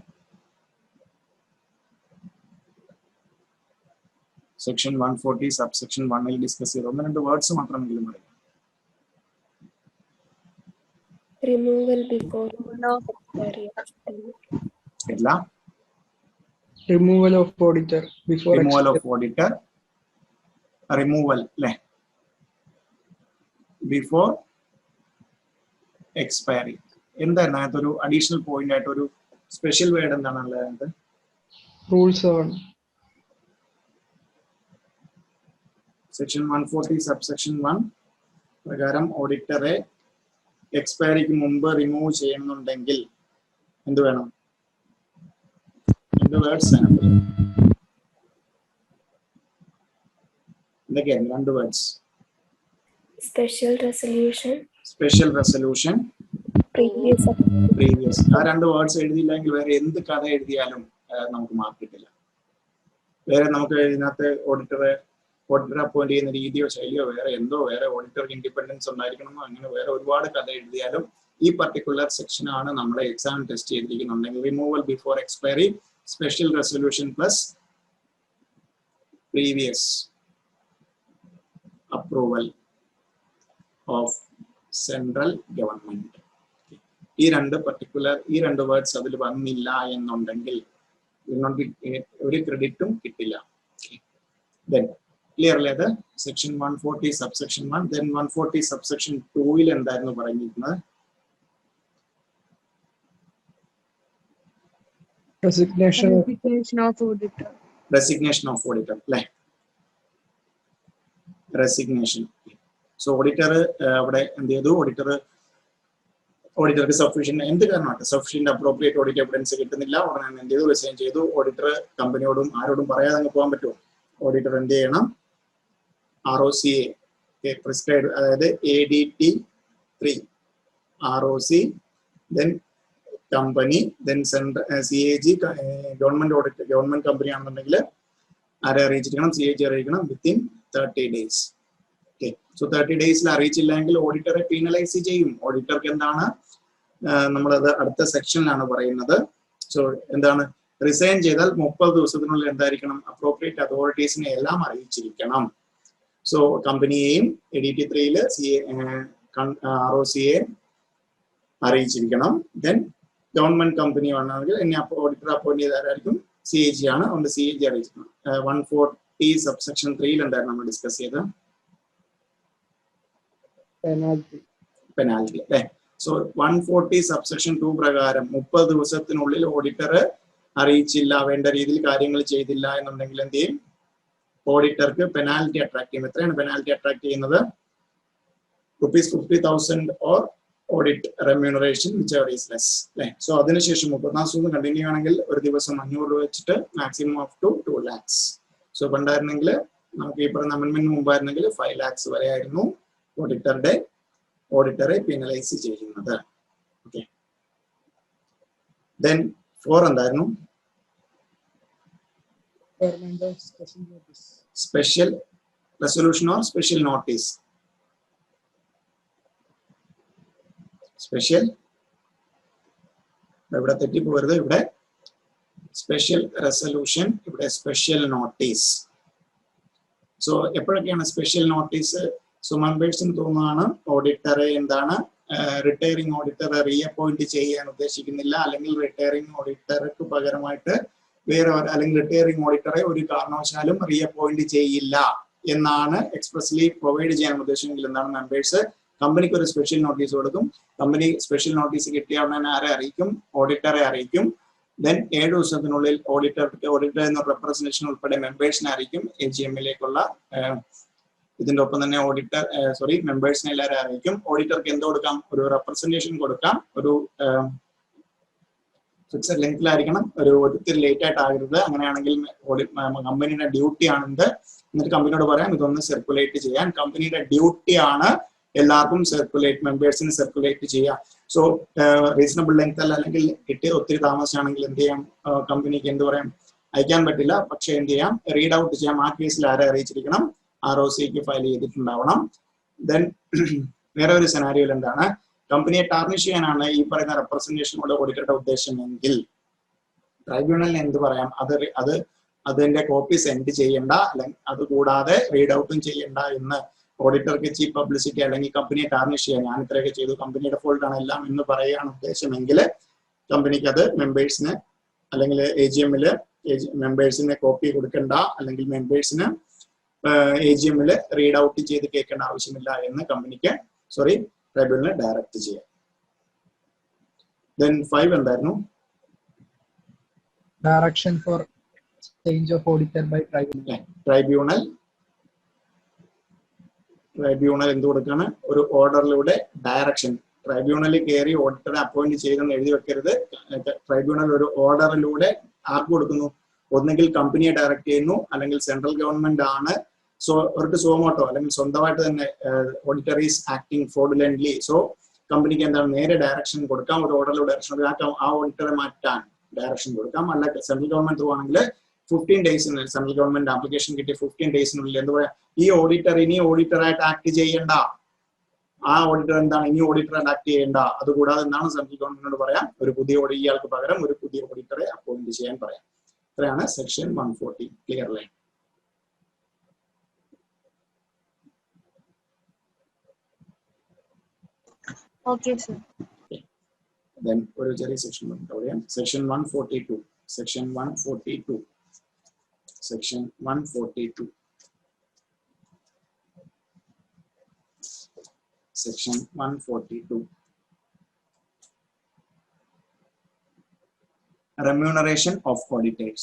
സെക്ഷൻ 140 സബ്സെക്ഷൻ 1 ഡിസ്കസ് ചെയ്തു? 1-2 വേർഡ്സ് മാത്രമെങ്കിലും പറയും. Removal before removal of auditor before removal of auditor, removal അല്ലേ, ബിഫോർ എക്സ്പയറി. എന്തായിരുന്നു അതിനകത്തൊരു അഡീഷണൽ പോയിന്റ് ആയിട്ട് ഒരു സ്പെഷ്യൽ വേർഡ് എന്താണുള്ളത്? റൂൾസ് ഓൺ സെക്ഷൻ 140 സബ്സെക്ഷൻ 1 പ്രകാരം ഓഡിറ്ററെ എക്സ്പയറിക്ക് മുമ്പ് റിമൂവ് ചെയ്യണമെന്നുണ്ടെങ്കിൽ എന്ത് വേണം? എന്ത് വേർഡ്സ് ആണ്? എന്തൊക്കെയാണ് 2 words? Special resolution, special resolution, previous. ആ 2 വേർഡ്സ് എഴുതിയില്ലെങ്കിൽ വേറെ എന്ത് കഥ എഴുതിയാലും നമുക്ക് മാർക്ക് കിട്ടില്ല. വേറെ നമുക്ക് ഇതിനകത്ത് ഓഡിറ്ററെ അപ്പോയിന്റ് ചെയ്യുന്ന രീതിയോ ശൈലിയോ വേറെ ഓഡിറ്റർക്ക് ഇൻഡിപെൻഡൻസ് ഉണ്ടായിരിക്കണമെന്നോ അങ്ങനെ വേറെ ഒരുപാട് കഥ എഴുതിയാലും ഈ പർട്ടിക്കുലർ സെക്ഷൻ ആണ് നമ്മളെ എക്സാം ടെസ്റ്റ് ചെയ്തിരിക്കുന്നുണ്ടെങ്കിൽ removal before expiry, special resolution plus previous approval of central government. ഈ രണ്ട് വേർഡ്സ് അതിൽ വന്നില്ല എന്നുണ്ടെങ്കിൽ ഒരു ക്രെഡിറ്റും കിട്ടില്ല. Then ക്ലിയർ അല്ലേ? അത് സെക്ഷൻ 140 സബ്സെക്ഷൻ 1. ദെൻ 140 സബ്സെക്ഷൻ 2 എന്തായിരുന്നു പറഞ്ഞിരിക്കുന്നത്? Resignation of auditor. Resignation of auditor അല്ലേ? റെസിഗ്നേഷൻ. സോ ഓഡിറ്റർ അവിടെ എന്ത് ചെയ്തു? ഓഡിറ്റർക്ക് സഫീഷ്യന്റ് എന്ത് കാരണമായിട്ട് സഫീഷ്യന്റ് അപ്രോപ്രിയേറ്റ് ഓഡിറ്റ് എവിഡൻസ് കിട്ടുന്നില്ല. ഉടനെ എന്ത് ചെയ്തു? റിസൈൻ ചെയ്തു. ഓഡിറ്റർ കമ്പനിയോടും ആരോടും പറയാതെ അങ്ങ് പോകാൻ പറ്റുമോ? ഓഡിറ്റർ എന്ത് ചെയ്യണം? ROCA പ്രിസ്ക്രൈബ്, അതായത് ADT 3 ROC, then company, then CAG government audit, government company ആണെന്നുണ്ടെങ്കിൽ ആരെ അറിയിച്ചിരിക്കണം? CAG അറിയിക്കണം within 30 days. Okay, so 30 days അറിയിച്ചില്ലെങ്കിൽ ഓഡിറ്ററെ പീനലൈസ് ചെയ്യും. ഓഡിറ്റർക്ക് എന്താണ് നമ്മളത് അടുത്ത സെക്ഷനിലാണ് പറയുന്നത്. സോ എന്താണ്? റിസൈൻ ചെയ്താൽ 30 ദിവസത്തിനുള്ളിൽ എന്തായിരിക്കണം? അപ്രോപ്രിയേറ്റ് അതോറിറ്റീസിനെ എല്ലാം അറിയിച്ചിരിക്കണം. സോ കമ്പനിയെയും ADT 3 ROCയെ അറിയിച്ചിരിക്കണം. ദെൻ ഗവൺമെന്റ് കമ്പനി ആണെങ്കിൽ എന്നെ ഓഡിറ്റർ അപ്പോയിന്റ് ചെയ്താരായിരിക്കും? CAG ആണ്. അതുകൊണ്ട് CAG അറിയിച്ചിരിക്കണം. 140 സബ്സെക്ഷൻ 3 എന്തായിരുന്നു നമ്മൾ ഡിസ്കസ് ചെയ്തത്? പെനാൽറ്റി അല്ലേ? സോ 140 സബ്സെക്ഷൻ 2 പ്രകാരം 30 ദിവസത്തിനുള്ളിൽ ഓഡിറ്റർ അറിയിച്ചില്ല, വേണ്ട രീതിയിൽ കാര്യങ്ങൾ ചെയ്തില്ല എന്നുണ്ടെങ്കിൽ എന്ത് ചെയ്യും? ഓഡിറ്റർക്ക് പെനാൽറ്റി അട്രാക്ട് ചെയ്യും. എത്രയാണ് പെനാൽറ്റി അട്രാക്ട് ചെയ്യുന്നത്? ₹50,000 or audit remuneration whichever is less അല്ലേ? സോ അതിനുശേഷം 34 ദിവസം കണ്ടിന്യൂ ആണെങ്കിൽ ഒരു ദിവസം 500 രൂപ വെച്ചിട്ട് മാക്സിമം അപ് ടു 2 lakhs. സോ പണ്ടായിരുന്നെങ്കിൽ നമുക്ക് ഈ പറയുന്ന അമെന്റ്മെന്റ് മുമ്പായിരുന്നെങ്കിൽ 5 lakhs വരെ ആയിരുന്നു ഓഡിറ്ററെ പീനലൈസ് ചെയ്യുന്നത്. ഓക്കെ, ദെൻ 4 എന്തായിരുന്നു? Special resolution or special notice. Special, ഇവിടെ തെറ്റിപ്പോകരുത്. ഇവിടെ സ്പെഷ്യൽ റെസൊല്യൂഷൻ, ഇവിടെ സ്പെഷ്യൽ നോട്ടീസ്. സോ എപ്പോഴൊക്കെയാണ് സ്പെഷ്യൽ നോട്ടീസ്? സോ മെമ്പേഴ്സിന് തോന്നുന്നതാണ് ഓഡിറ്ററെ എന്താണ് റിട്ടയറിംഗ് ഓഡിറ്ററെ റീഅപ്പോയിന്റ് ചെയ്യാൻ ഉദ്ദേശിക്കുന്നില്ല, അല്ലെങ്കിൽ റിട്ടയറിംഗ് ഓഡിറ്റർക്ക് പകരമായിട്ട് വേറെ അല്ലെങ്കിൽ റിട്ടയറിംഗ് ഓഡിറ്ററെ ഒരു കാരണവശാലും റീഅപ്പോയിന്റ് ചെയ്യില്ല എന്നാണ് എക്സ്പ്രസ്ലി പ്രൊവൈഡ് ചെയ്യാൻ ഉദ്ദേശിച്ചെങ്കിൽ എന്താണ് മെമ്പേഴ്സ് കമ്പനിക്ക് ഒരു സ്പെഷ്യൽ നോട്ടീസ് കൊടുക്കും. കമ്പനി സ്പെഷ്യൽ നോട്ടീസ് കിട്ടിയ ഉടനെ ആരെ അറിയിക്കും? ഓഡിറ്ററെ അറിയിക്കും. ദെൻ 7 ദിവസത്തിനുള്ളിൽ ഓഡിറ്റർ എന്ന റെപ്രസെന്റേഷൻ ഉൾപ്പെടെ മെമ്പേഴ്സിനെ അറിയിക്കും. AGM-ലേക്കുള്ള ഇതിന്റെ ഒപ്പം തന്നെ മെമ്പേഴ്സിനെ എല്ലാവരും അറിയിക്കും. ഓഡിറ്റർക്ക് എന്ത് കൊടുക്കാം? ഒരു റെപ്രസെന്റേഷൻ കൊടുക്കാം. ഒരു ഫിക്സഡ് ലെങ്തിലായിരിക്കണം, ഒത്തിരി ലേറ്റ് ആയിട്ട് ആകരുത്. അങ്ങനെയാണെങ്കിൽ കമ്പനിയുടെ ഡ്യൂട്ടി ആണെന്ന് എന്നിട്ട് കമ്പനിയോട് പറയാം ഇതൊന്ന് സർക്കുലേറ്റ് ചെയ്യാൻ. കമ്പനിയുടെ ഡ്യൂട്ടി ആണ് എല്ലാവർക്കും മെമ്പേഴ്സിന് സർക്കുലേറ്റ് ചെയ്യാം. സോ റീസണബിൾ ലെങ്ത് അല്ലെങ്കിൽ കിട്ടിയത് ഒത്തിരി താമസിച്ചാണെങ്കിൽ എന്ത് ചെയ്യാം? കമ്പനിക്ക് എന്ത് പറയാം? അയക്കാൻ പറ്റില്ല. പക്ഷെ എന്ത് ചെയ്യാം? റീഡ് ഔട്ട് ചെയ്യാം. ആ കേസിൽ ആരെ അറിയിച്ചിരിക്കണം? ROCക്ക് ഫയൽ ചെയ്തിട്ടുണ്ടാവണം. ദെൻ വേറെ ഒരു സെനാരിയോയിൽ എന്താണ്? കമ്പനിയെ ടാർണിഷ് ചെയ്യാനാണ് ഈ പറയുന്ന റെപ്രസെന്റേഷനോട് ഓഡിറ്ററുടെ ഉദ്ദേശം എങ്കിൽ ട്രൈബ്യൂണലിന് എന്ത് പറയാം? അതിന്റെ കോപ്പി സെൻഡ് ചെയ്യണ്ട, അല്ലെങ്കിൽ അതുകൂടാതെ റീഡ് ഔട്ടും ചെയ്യണ്ട എന്ന് ഓഡിറ്റർക്ക് ചീപ്പ് പബ്ലിസിറ്റി അല്ലെങ്കിൽ കമ്പനിയെ ടാർണിഷ് ചെയ്യാൻ ഞാൻ ഇത്രയൊക്കെ ചെയ്തു, കമ്പനിയുടെ ഫോൾട്ട് ആണ് എല്ലാം എന്ന് പറയുകയാണ് ഉദ്ദേശമെങ്കിൽ കമ്പനിക്ക് അത് മെമ്പേഴ്സിന് അല്ലെങ്കിൽ AGM-ല് മെമ്പേഴ്സിന് കോപ്പി കൊടുക്കണ്ട, അല്ലെങ്കിൽ മെമ്പേഴ്സിന് AGM-ല് റീഡ് ഔട്ട് ചെയ്ത് കേൾക്കേണ്ട ആവശ്യമില്ല എന്ന് കമ്പനിക്ക് ട്രൈബ്യൂണലിനെ ഡയറക്റ്റ് ചെയ്യാം. ദെൻ 5 എന്തായിരുന്നു? Direction for change of auditor by tribunal. Tribunal എന്ത് കൊടുക്കാണ്? ഒരു ഓർഡറിലൂടെ ഡയറക്ഷൻ. ട്രൈബ്യൂണലിൽ കയറി ഓഡിറ്ററെ അപ്പോയിന്റ് ചെയ്തെന്ന് എഴുതി വെക്കരുത്. ട്രൈബ്യൂണൽ ഒരു ഓർഡറിലൂടെ ആർക്ക് കൊടുക്കുന്നു? ഒന്നെങ്കിൽ കമ്പനിയെ ഡയറക്റ്റ് ചെയ്യുന്നു, അല്ലെങ്കിൽ സെൻട്രൽ ഗവൺമെന്റ് ആണ്. സോ അവർക്ക് സോമോട്ടോ അല്ലെങ്കിൽ സ്വന്തമായിട്ട് തന്നെ ഓഡിറ്റർ ഈസ് ആക്ടിങ് ഫ്രോഡുലന്റ്ലി. സോ കമ്പനിക്ക് എന്താണ്? നേരെ ഡയറക്ഷൻ കൊടുക്കാം. ഒരു ഓർഡറിലൂടെ ഡയറക്ഷൻ കൊടുക്കാം. ആ ഓഡിറ്ററെ മാറ്റാൻ ഡയറക്ഷൻ കൊടുക്കാം. അല്ല സെൻട്രൽ ഗവൺമെന്റ് ത്രൂ ആണെങ്കിൽ 15 ഡേയ്സിനുള്ളിൽ സെൻട്രൽ ഗവൺമെന്റ് ആപ്ലിക്കേഷൻ കിട്ടിയ 15 ഡേയ്സിനുള്ളിൽ എന്താ പറയാ, ഈ ഓഡിറ്റർ ഇനി ഓഡിറ്ററായിട്ട് ആക്ട് ചെയ്യേണ്ട, ആ ഓഡിറ്റർ എന്താണ് ഇനി ഓഡിറ്ററായിട്ട് ആക്ട് ചെയ്യേണ്ട. അതുകൂടാതെ എന്താണ് സെൻട്രൽ ഗവൺമെന്റിനോട് പറയാം, ഒരു പുതിയ ഇയാൾക്ക് പകരം ഒരു പുതിയ ഓഡിറ്ററെ അപ്പോയിന്റ് ചെയ്യാൻ പറയാം. ഇത്രയാണ് section 140. Clear line. Okay, sir. Then ഒരു ചെറിയ സെക്ഷൻ പറയാം. Section 142. Section 142. Section 142. Section 142. Remuneration of auditors.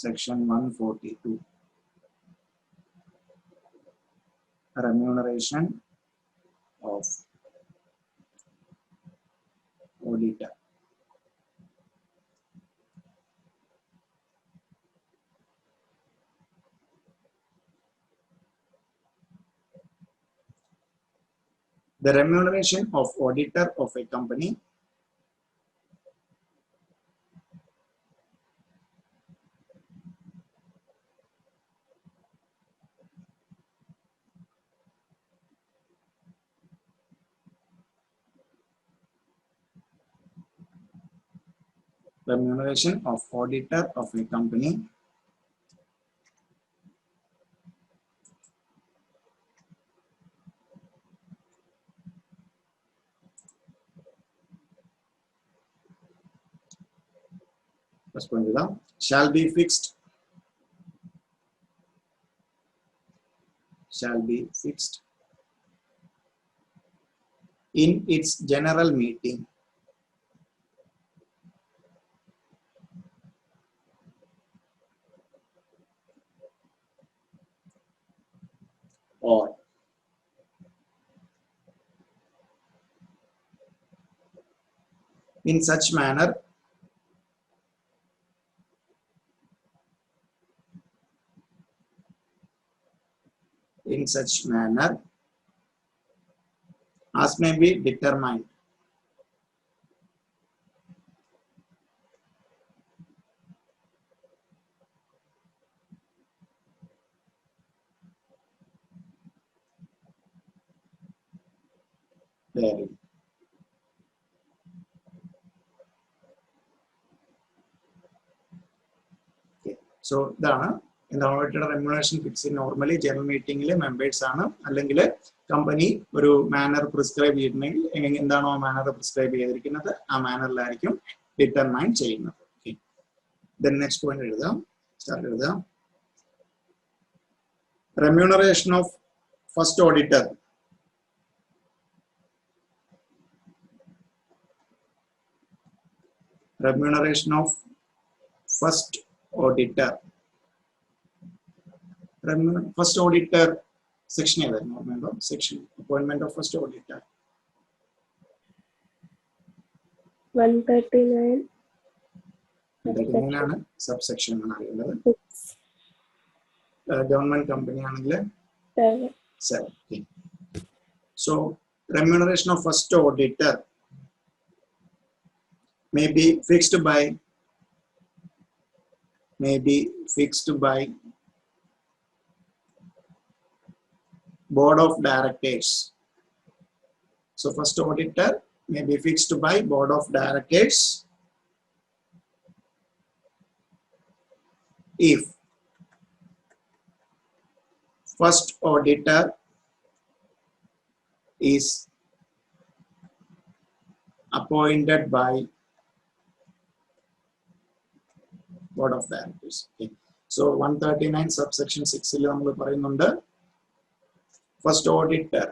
Section 142. Remuneration of auditor. The remuneration of auditor of a company shall be fixed in its general meeting or in such manner as may be determined therein. Okay. So ഇതാണ് എന്താണ് ഓഡിറ്ററുടെ remuneration fix. Normally general മീറ്റിംഗിൽ members ആണ്, അല്ലെങ്കിൽ company ഒരു manor prescribe ചെയ്തിട്ടുണ്ടെങ്കിൽ എന്താണോ ആ manor prescribe ചെയ്തിരിക്കുന്നത് ആ മാനറിലായിരിക്കും ഡിറ്റർമൈൻ ചെയ്യുന്നത്. Then next point എഴുതാം. സ്റ്റാർട്ട് എഴുതാം. Remuneration of first auditor. Remuneration of first auditor. First auditor section ഏതായിരുന്നു? ഓർമ്മയുണ്ടോ? Section appointment of first auditor. 139. ആണ് സബ്സെക്ഷൻ ആണ് അറിയേണ്ടത്. ഗവൺമെന്റ് കമ്പനി ആണെങ്കിൽ 7. So remuneration of first auditor may be fixed by board of directors. So first auditor may be fixed by board of directors if first auditor is appointed by board of directors. Okay. So 139 subsection 6 ൽ നമ്മൾ പറയുന്നുണ്ട് first auditor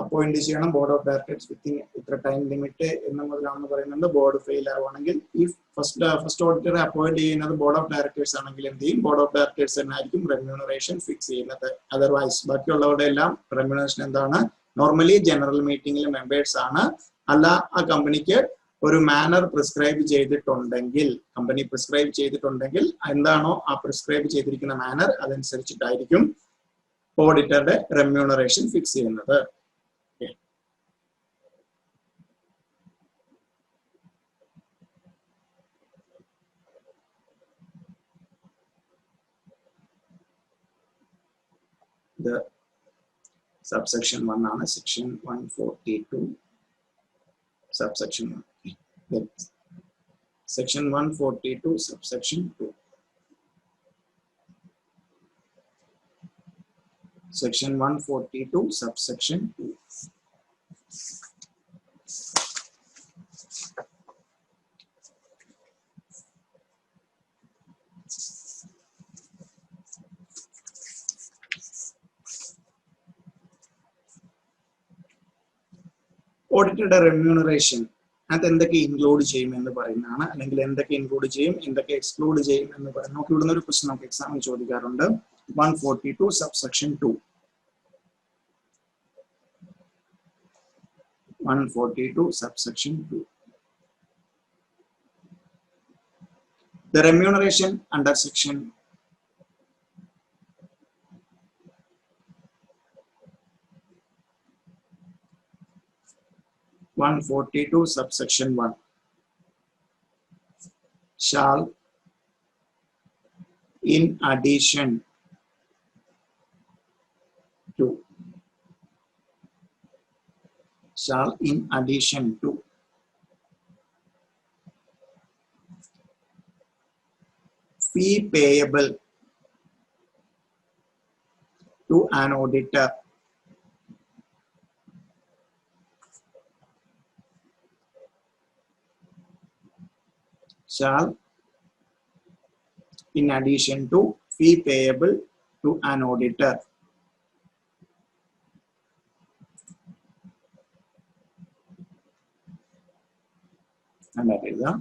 appoint ചെയ്യണം board of directors within ഇത്ര time limit എന്നുള്ളതാണ് പറയുന്നത്. Board fail ആവുകയാണെങ്കിൽ ഈ first ഓഡിറ്ററെ appoint ചെയ്യുന്നത് ബോർഡ് ഓഫ് ഡയറക്ടേഴ്സ് ആണെങ്കിൽ എന്ത് ചെയ്യും? ബോർഡ് ഓഫ് ഡയറക്ടേഴ്സ് തന്നെയായിരിക്കും റെമ്യൂണറേഷൻ ഫിക്സ് ചെയ്യുന്നത്. അതർവൈസ് ബാക്കിയുള്ളവരുടെ എല്ലാം റെമ്യൂണറേഷൻ എന്താണ്? നോർമലി ജനറൽ മീറ്റിംഗിൽ മെമ്പേഴ്സ് ആണ്. അല്ല ആ കമ്പനിക്ക് ഒരു മാനർ പ്രിസ്ക്രൈബ് ചെയ്തിട്ടുണ്ടെങ്കിൽ, കമ്പനി പ്രിസ്ക്രൈബ് ചെയ്തിട്ടുണ്ടെങ്കിൽ എന്താണോ ആ പ്രിസ്ക്രൈബ് ചെയ്തിരിക്കുന്ന മാനർ അതനുസരിച്ചിട്ടായിരിക്കും ഓഡിറ്ററുടെ റെമ്യൂണറേഷൻ ഫിക്സ് ചെയ്യുന്നത്. The subsection 1 ആണ് section 142 subsection 1. Then section 142 subsection 2. Section 142 subsection 2. Audited remuneration അത് എന്തൊക്കെ ഇൻക്ലൂഡ് ചെയ്യും എന്ന് പറയുന്നതാണ്, അല്ലെങ്കിൽ എന്തൊക്കെ ഇൻക്ലൂഡ് ചെയ്യും എന്തൊക്കെ എക്സ്ക്ലൂഡ് ചെയ്യും എന്ന് പറയുന്നത്. നമുക്ക് ഇവിടുന്ന് ഒരു ക്വസ്റ്റ്യൻ നമുക്ക് എക്സാമിൽ ചോദിക്കാറുണ്ട്. 142 subsection 2. 142 subsection 2. The remuneration under section 142 subsection 1 shall in addition to fee payable to an auditor shall in addition to fee payable to an auditor and that is the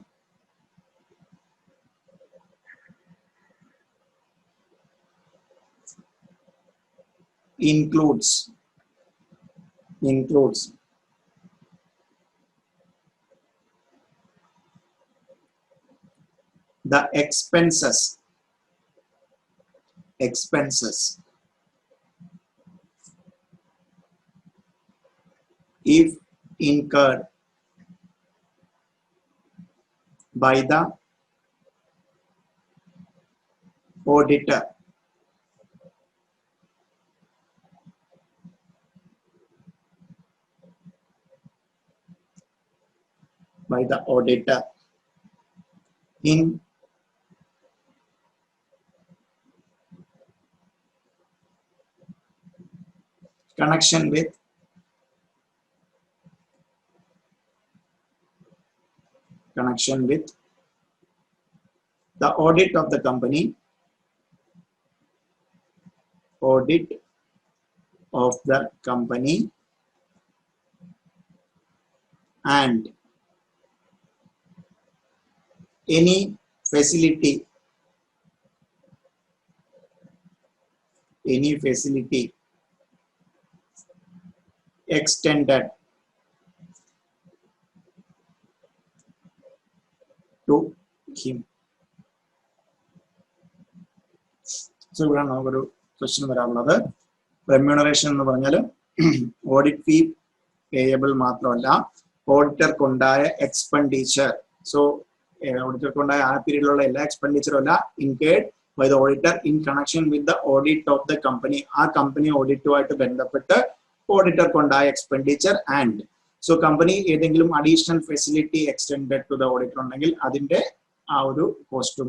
includes the expenses if incurred by the auditor in connection with the audit of the company and any facility extended to him. So ഇവിടെ നമുക്കൊരു question വരാനുള്ളത്, remuneration എന്ന് പറഞ്ഞാൽ audit fee payable മാത്രമല്ല, ഓഡിറ്റർക്കുണ്ടായ expenditure. So ഓഡിറ്റർക്കുണ്ടായ ആ പീരീഡിലുള്ള എല്ലാ എക്സ്പെൻഡിച്ചറും അല്ല, incurred by the auditor in connection with the audit of the company. ആ കമ്പനി ഓഡിറ്റുമായിട്ട് ബന്ധപ്പെട്ട് ഓഡിറ്റർക്കുണ്ടായ എക്സ്പെൻഡിച്ചർ ആൻഡ് സോ കമ്പനി ഏതെങ്കിലും additional facility extended to the auditor ഉണ്ടെങ്കിൽ അതിന്റെ ആ ഒരു കോസ്റ്റും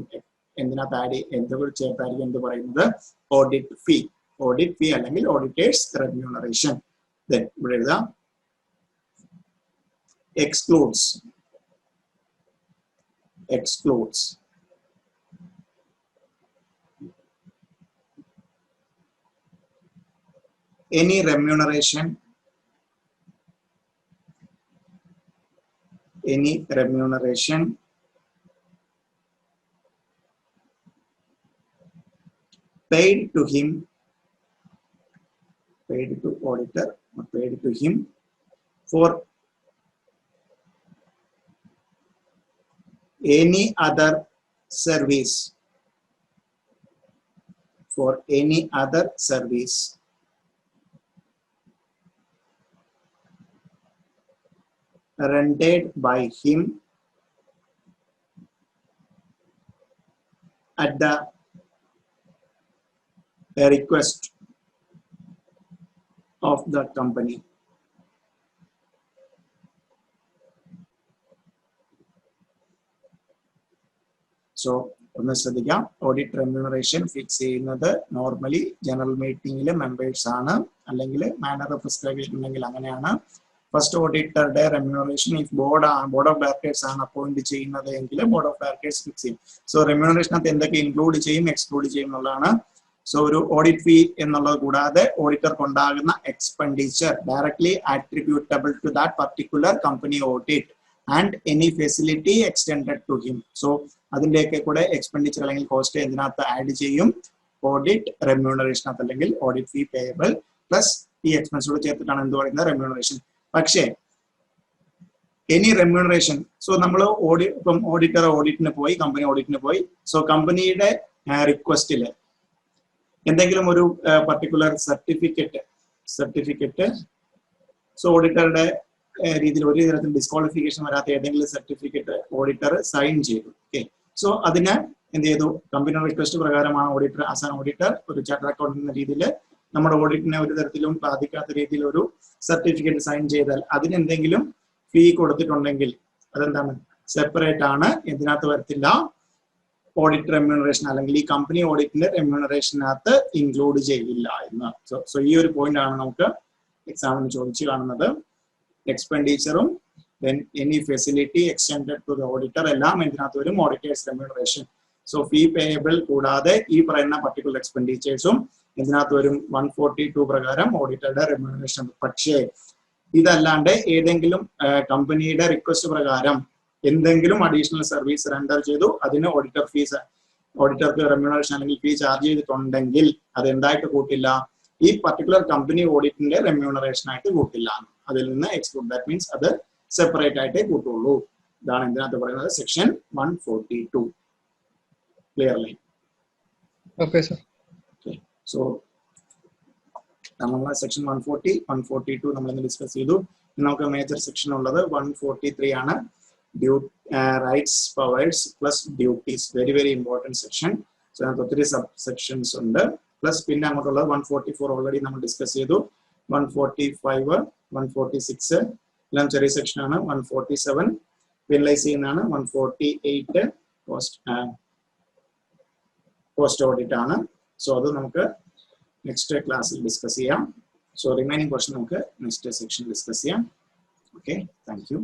എന്തിനകത്ത് എന്തൊക്കെ ചേർത്തായിരിക്കും എന്ത് പറയുന്നത്, ഓഡിറ്റ് ഫീ അല്ലെങ്കിൽ ഓഡിറ്റേഴ്സ് റെമ്യൂണറേഷൻ. ദെൻ ഇവിടെ എഴുതാം excludes any remuneration paid to him, paid to auditor or paid to him for any other service rendered by him at the request of the company. So ഒന്ന് ശ്രദ്ധിക്കാം, audit remuneration fix ചെയ്യുന്നത് normally general മീറ്റിംഗിലെ members ആണ്, അല്ലെങ്കിൽ manner of prescription ഉണ്ടെങ്കിൽ അങ്ങനെയാണ്. First ഓഡിറ്ററുടെ remuneration if board of directors ആണ് അപ്പോയിന്റ് ചെയ്യുന്നത് എങ്കിൽ ബോർഡ് ഓഫ് ഡയറക്ടേഴ്സ് ഫിക്സ് ചെയ്യും. സോ റെമ്യൂണറേഷനകത്ത് എന്തൊക്കെ ഇൻക്ലൂഡ് ചെയ്യും, എക്സ്ക്ലൂഡ് ചെയ്യും എന്നുള്ളതാണ്. സോ ഒരു ഓഡിറ്റ് ഫീ എന്നുള്ളത് കൂടാതെ ഓഡിറ്റർക്ക് ഉണ്ടാകുന്ന expenditure directly attributable to that particular company audit and any facility extended to him. So അതിൻ്റെയൊക്കെ കൂടെ എക്സ്പെൻഡിച്ചർ അല്ലെങ്കിൽ കോസ്റ്റ് എന്തിനകത്ത് ആഡ് ചെയ്യും, ഓഡിറ്റ് റെമ്യൂണറേഷനകത്ത് അല്ലെങ്കിൽ ഓഡിറ്റ് ഫീ പേയബിൾ പ്ലസ് ഈ എക്സ്പെൻസോട് ചേർത്തിട്ടാണ് എന്ത് പറയുന്നത് റെമ്യൂണറേഷൻ. പക്ഷേ എനി റെമ്യൂണറേഷൻ, സോ നമ്മൾ ഇപ്പം ഓഡിറ്റർ ഓഡിറ്റിന് പോയി, കമ്പനി ഓഡിറ്റിന് പോയി, സോ കമ്പനിയുടെ റിക്വസ്റ്റിൽ എന്തെങ്കിലും ഒരു പർട്ടിക്കുലർ സർട്ടിഫിക്കറ്റ് സോ ഓഡിറ്ററുടെ രീതിയിൽ ഒരു തരത്തിൽ ഡിസ്ക്വാളിഫിക്കേഷൻ വരാത്ത ഏതെങ്കിലും സർട്ടിഫിക്കറ്റ് ഓഡിറ്റർ സൈൻ ചെയ്തു. ഓക്കെ, സോ അതിന് എന്ത് ചെയ്തു, കമ്പനിയുടെ റിക്വസ്റ്റ് പ്രകാരമാണ് ഓഡിറ്റർ ആസ് ആൻ ഓഡിറ്റർ ഒരു ചാർട്ടേഡ് അക്കൗണ്ടന്റ് എന്ന രീതിയിൽ നമ്മുടെ ഓഡിറ്റിനെ ഒരു തരത്തിലും ബാധിക്കാത്ത രീതിയിൽ ഒരു സർട്ടിഫിക്കറ്റ് സൈൻ ചെയ്താൽ അതിന് എന്തെങ്കിലും ഫീ കൊടുത്തിട്ടുണ്ടെങ്കിൽ അതെന്താണ് സെപ്പറേറ്റ് ആണ്, എന്തിനകത്ത് വരത്തില്ല, ഓഡിറ്റ് റെമ്യൂണറേഷൻ അല്ലെങ്കിൽ ഈ കമ്പനി ഓഡിറ്റിന്റെ റെമ്യൂണറേഷനകത്ത് ഇൻക്ലൂഡ് ചെയ്യില്ല എന്ന്. സോ ഈ ഒരു പോയിന്റ് ആണ് നമുക്ക് എക്സാമിന് ചോദിച്ചു കാണുന്നത്. എക്സ്പെൻഡിച്ചറും then any facility extended to the auditor എല്ലാം ഇതിനകത്ത് വരും ഓഡിറ്റേഴ്സ് റെമ്യൂണറേഷൻ. സോ ഫീ പേയബിൾ കൂടാതെ ഈ പറയുന്ന പർട്ടിക്കുലർ എക്സ്പെൻഡിച്ചേഴ്സും ഇതിനകത്ത് വരും 142 പ്രകാരം ഓഡിറ്ററുടെ റെമ്യൂണറേഷൻ. പക്ഷേ ഇതല്ലാണ്ട് ഏതെങ്കിലും കമ്പനിയുടെ റിക്വസ്റ്റ് പ്രകാരം എന്തെങ്കിലും അഡീഷണൽ സർവീസ് റെൻഡർ ചെയ്തു, അതിന് ഓഡിറ്റർക്ക് റെമ്യൂണറേഷൻ അല്ലെങ്കിൽ ഫീ ചാർജ് ചെയ്തിട്ടുണ്ടെങ്കിൽ അത് എന്തായിട്ട് കൂട്ടില്ല, ഈ പർട്ടിക്കുലർ കമ്പനി ഓഡിറ്റിന്റെ റെമ്യൂണറേഷൻ ആയിട്ട് കൂട്ടില്ല, അതിൽ നിന്ന് എക്സ്ക്ലൂഡ്. ദാറ്റ് മീൻസ് അത് സെപ്പറേറ്റ് ആയിട്ടേ കൂട്ടുള്ളൂ. ഇതാണ് ഇതിനകത്ത് പറയുന്നത് section 142. Clearly? Okay, sir. So നമ്മൾ സെക്ഷൻ 140, 142 നമ്മൾ ഇന്ന് ഡിസ്കസ് ചെയ്തു. നമുക്ക് മേജർ സെക്ഷൻ ഉള്ളത് 143 ആണ്. Rights, powers plus duties, very very important section. So അതിനകത്ത് ഒത്തിരി സബ് സെക്ഷൻസ് ഉണ്ട്. പ്ലസ് പിന്നെ അങ്ങോട്ടുള്ളത് 144 ഓൾറെഡി നമ്മൾ ഡിസ്കസ് ചെയ്തു. 145, 146 എല്ലാം ചെറിയ സെക്ഷൻ ആണ്. 147 പെനലൈസ് ചെയ്യുന്നതാണ്. 148 പോസ്റ്റ് ഓഡിറ്റ് ആണ്. സോ അത് നമുക്ക് നെക്സ്റ്റ് ക്ലാസ്സിൽ ഡിസ്കസ് ചെയ്യാം. സോ റിമൈനിങ് ക്വസ്റ്റൻ നമുക്ക് നെക്സ്റ്റ് സെക്ഷൻ ഡിസ്കസ് ചെയ്യാം. Okay, thank you.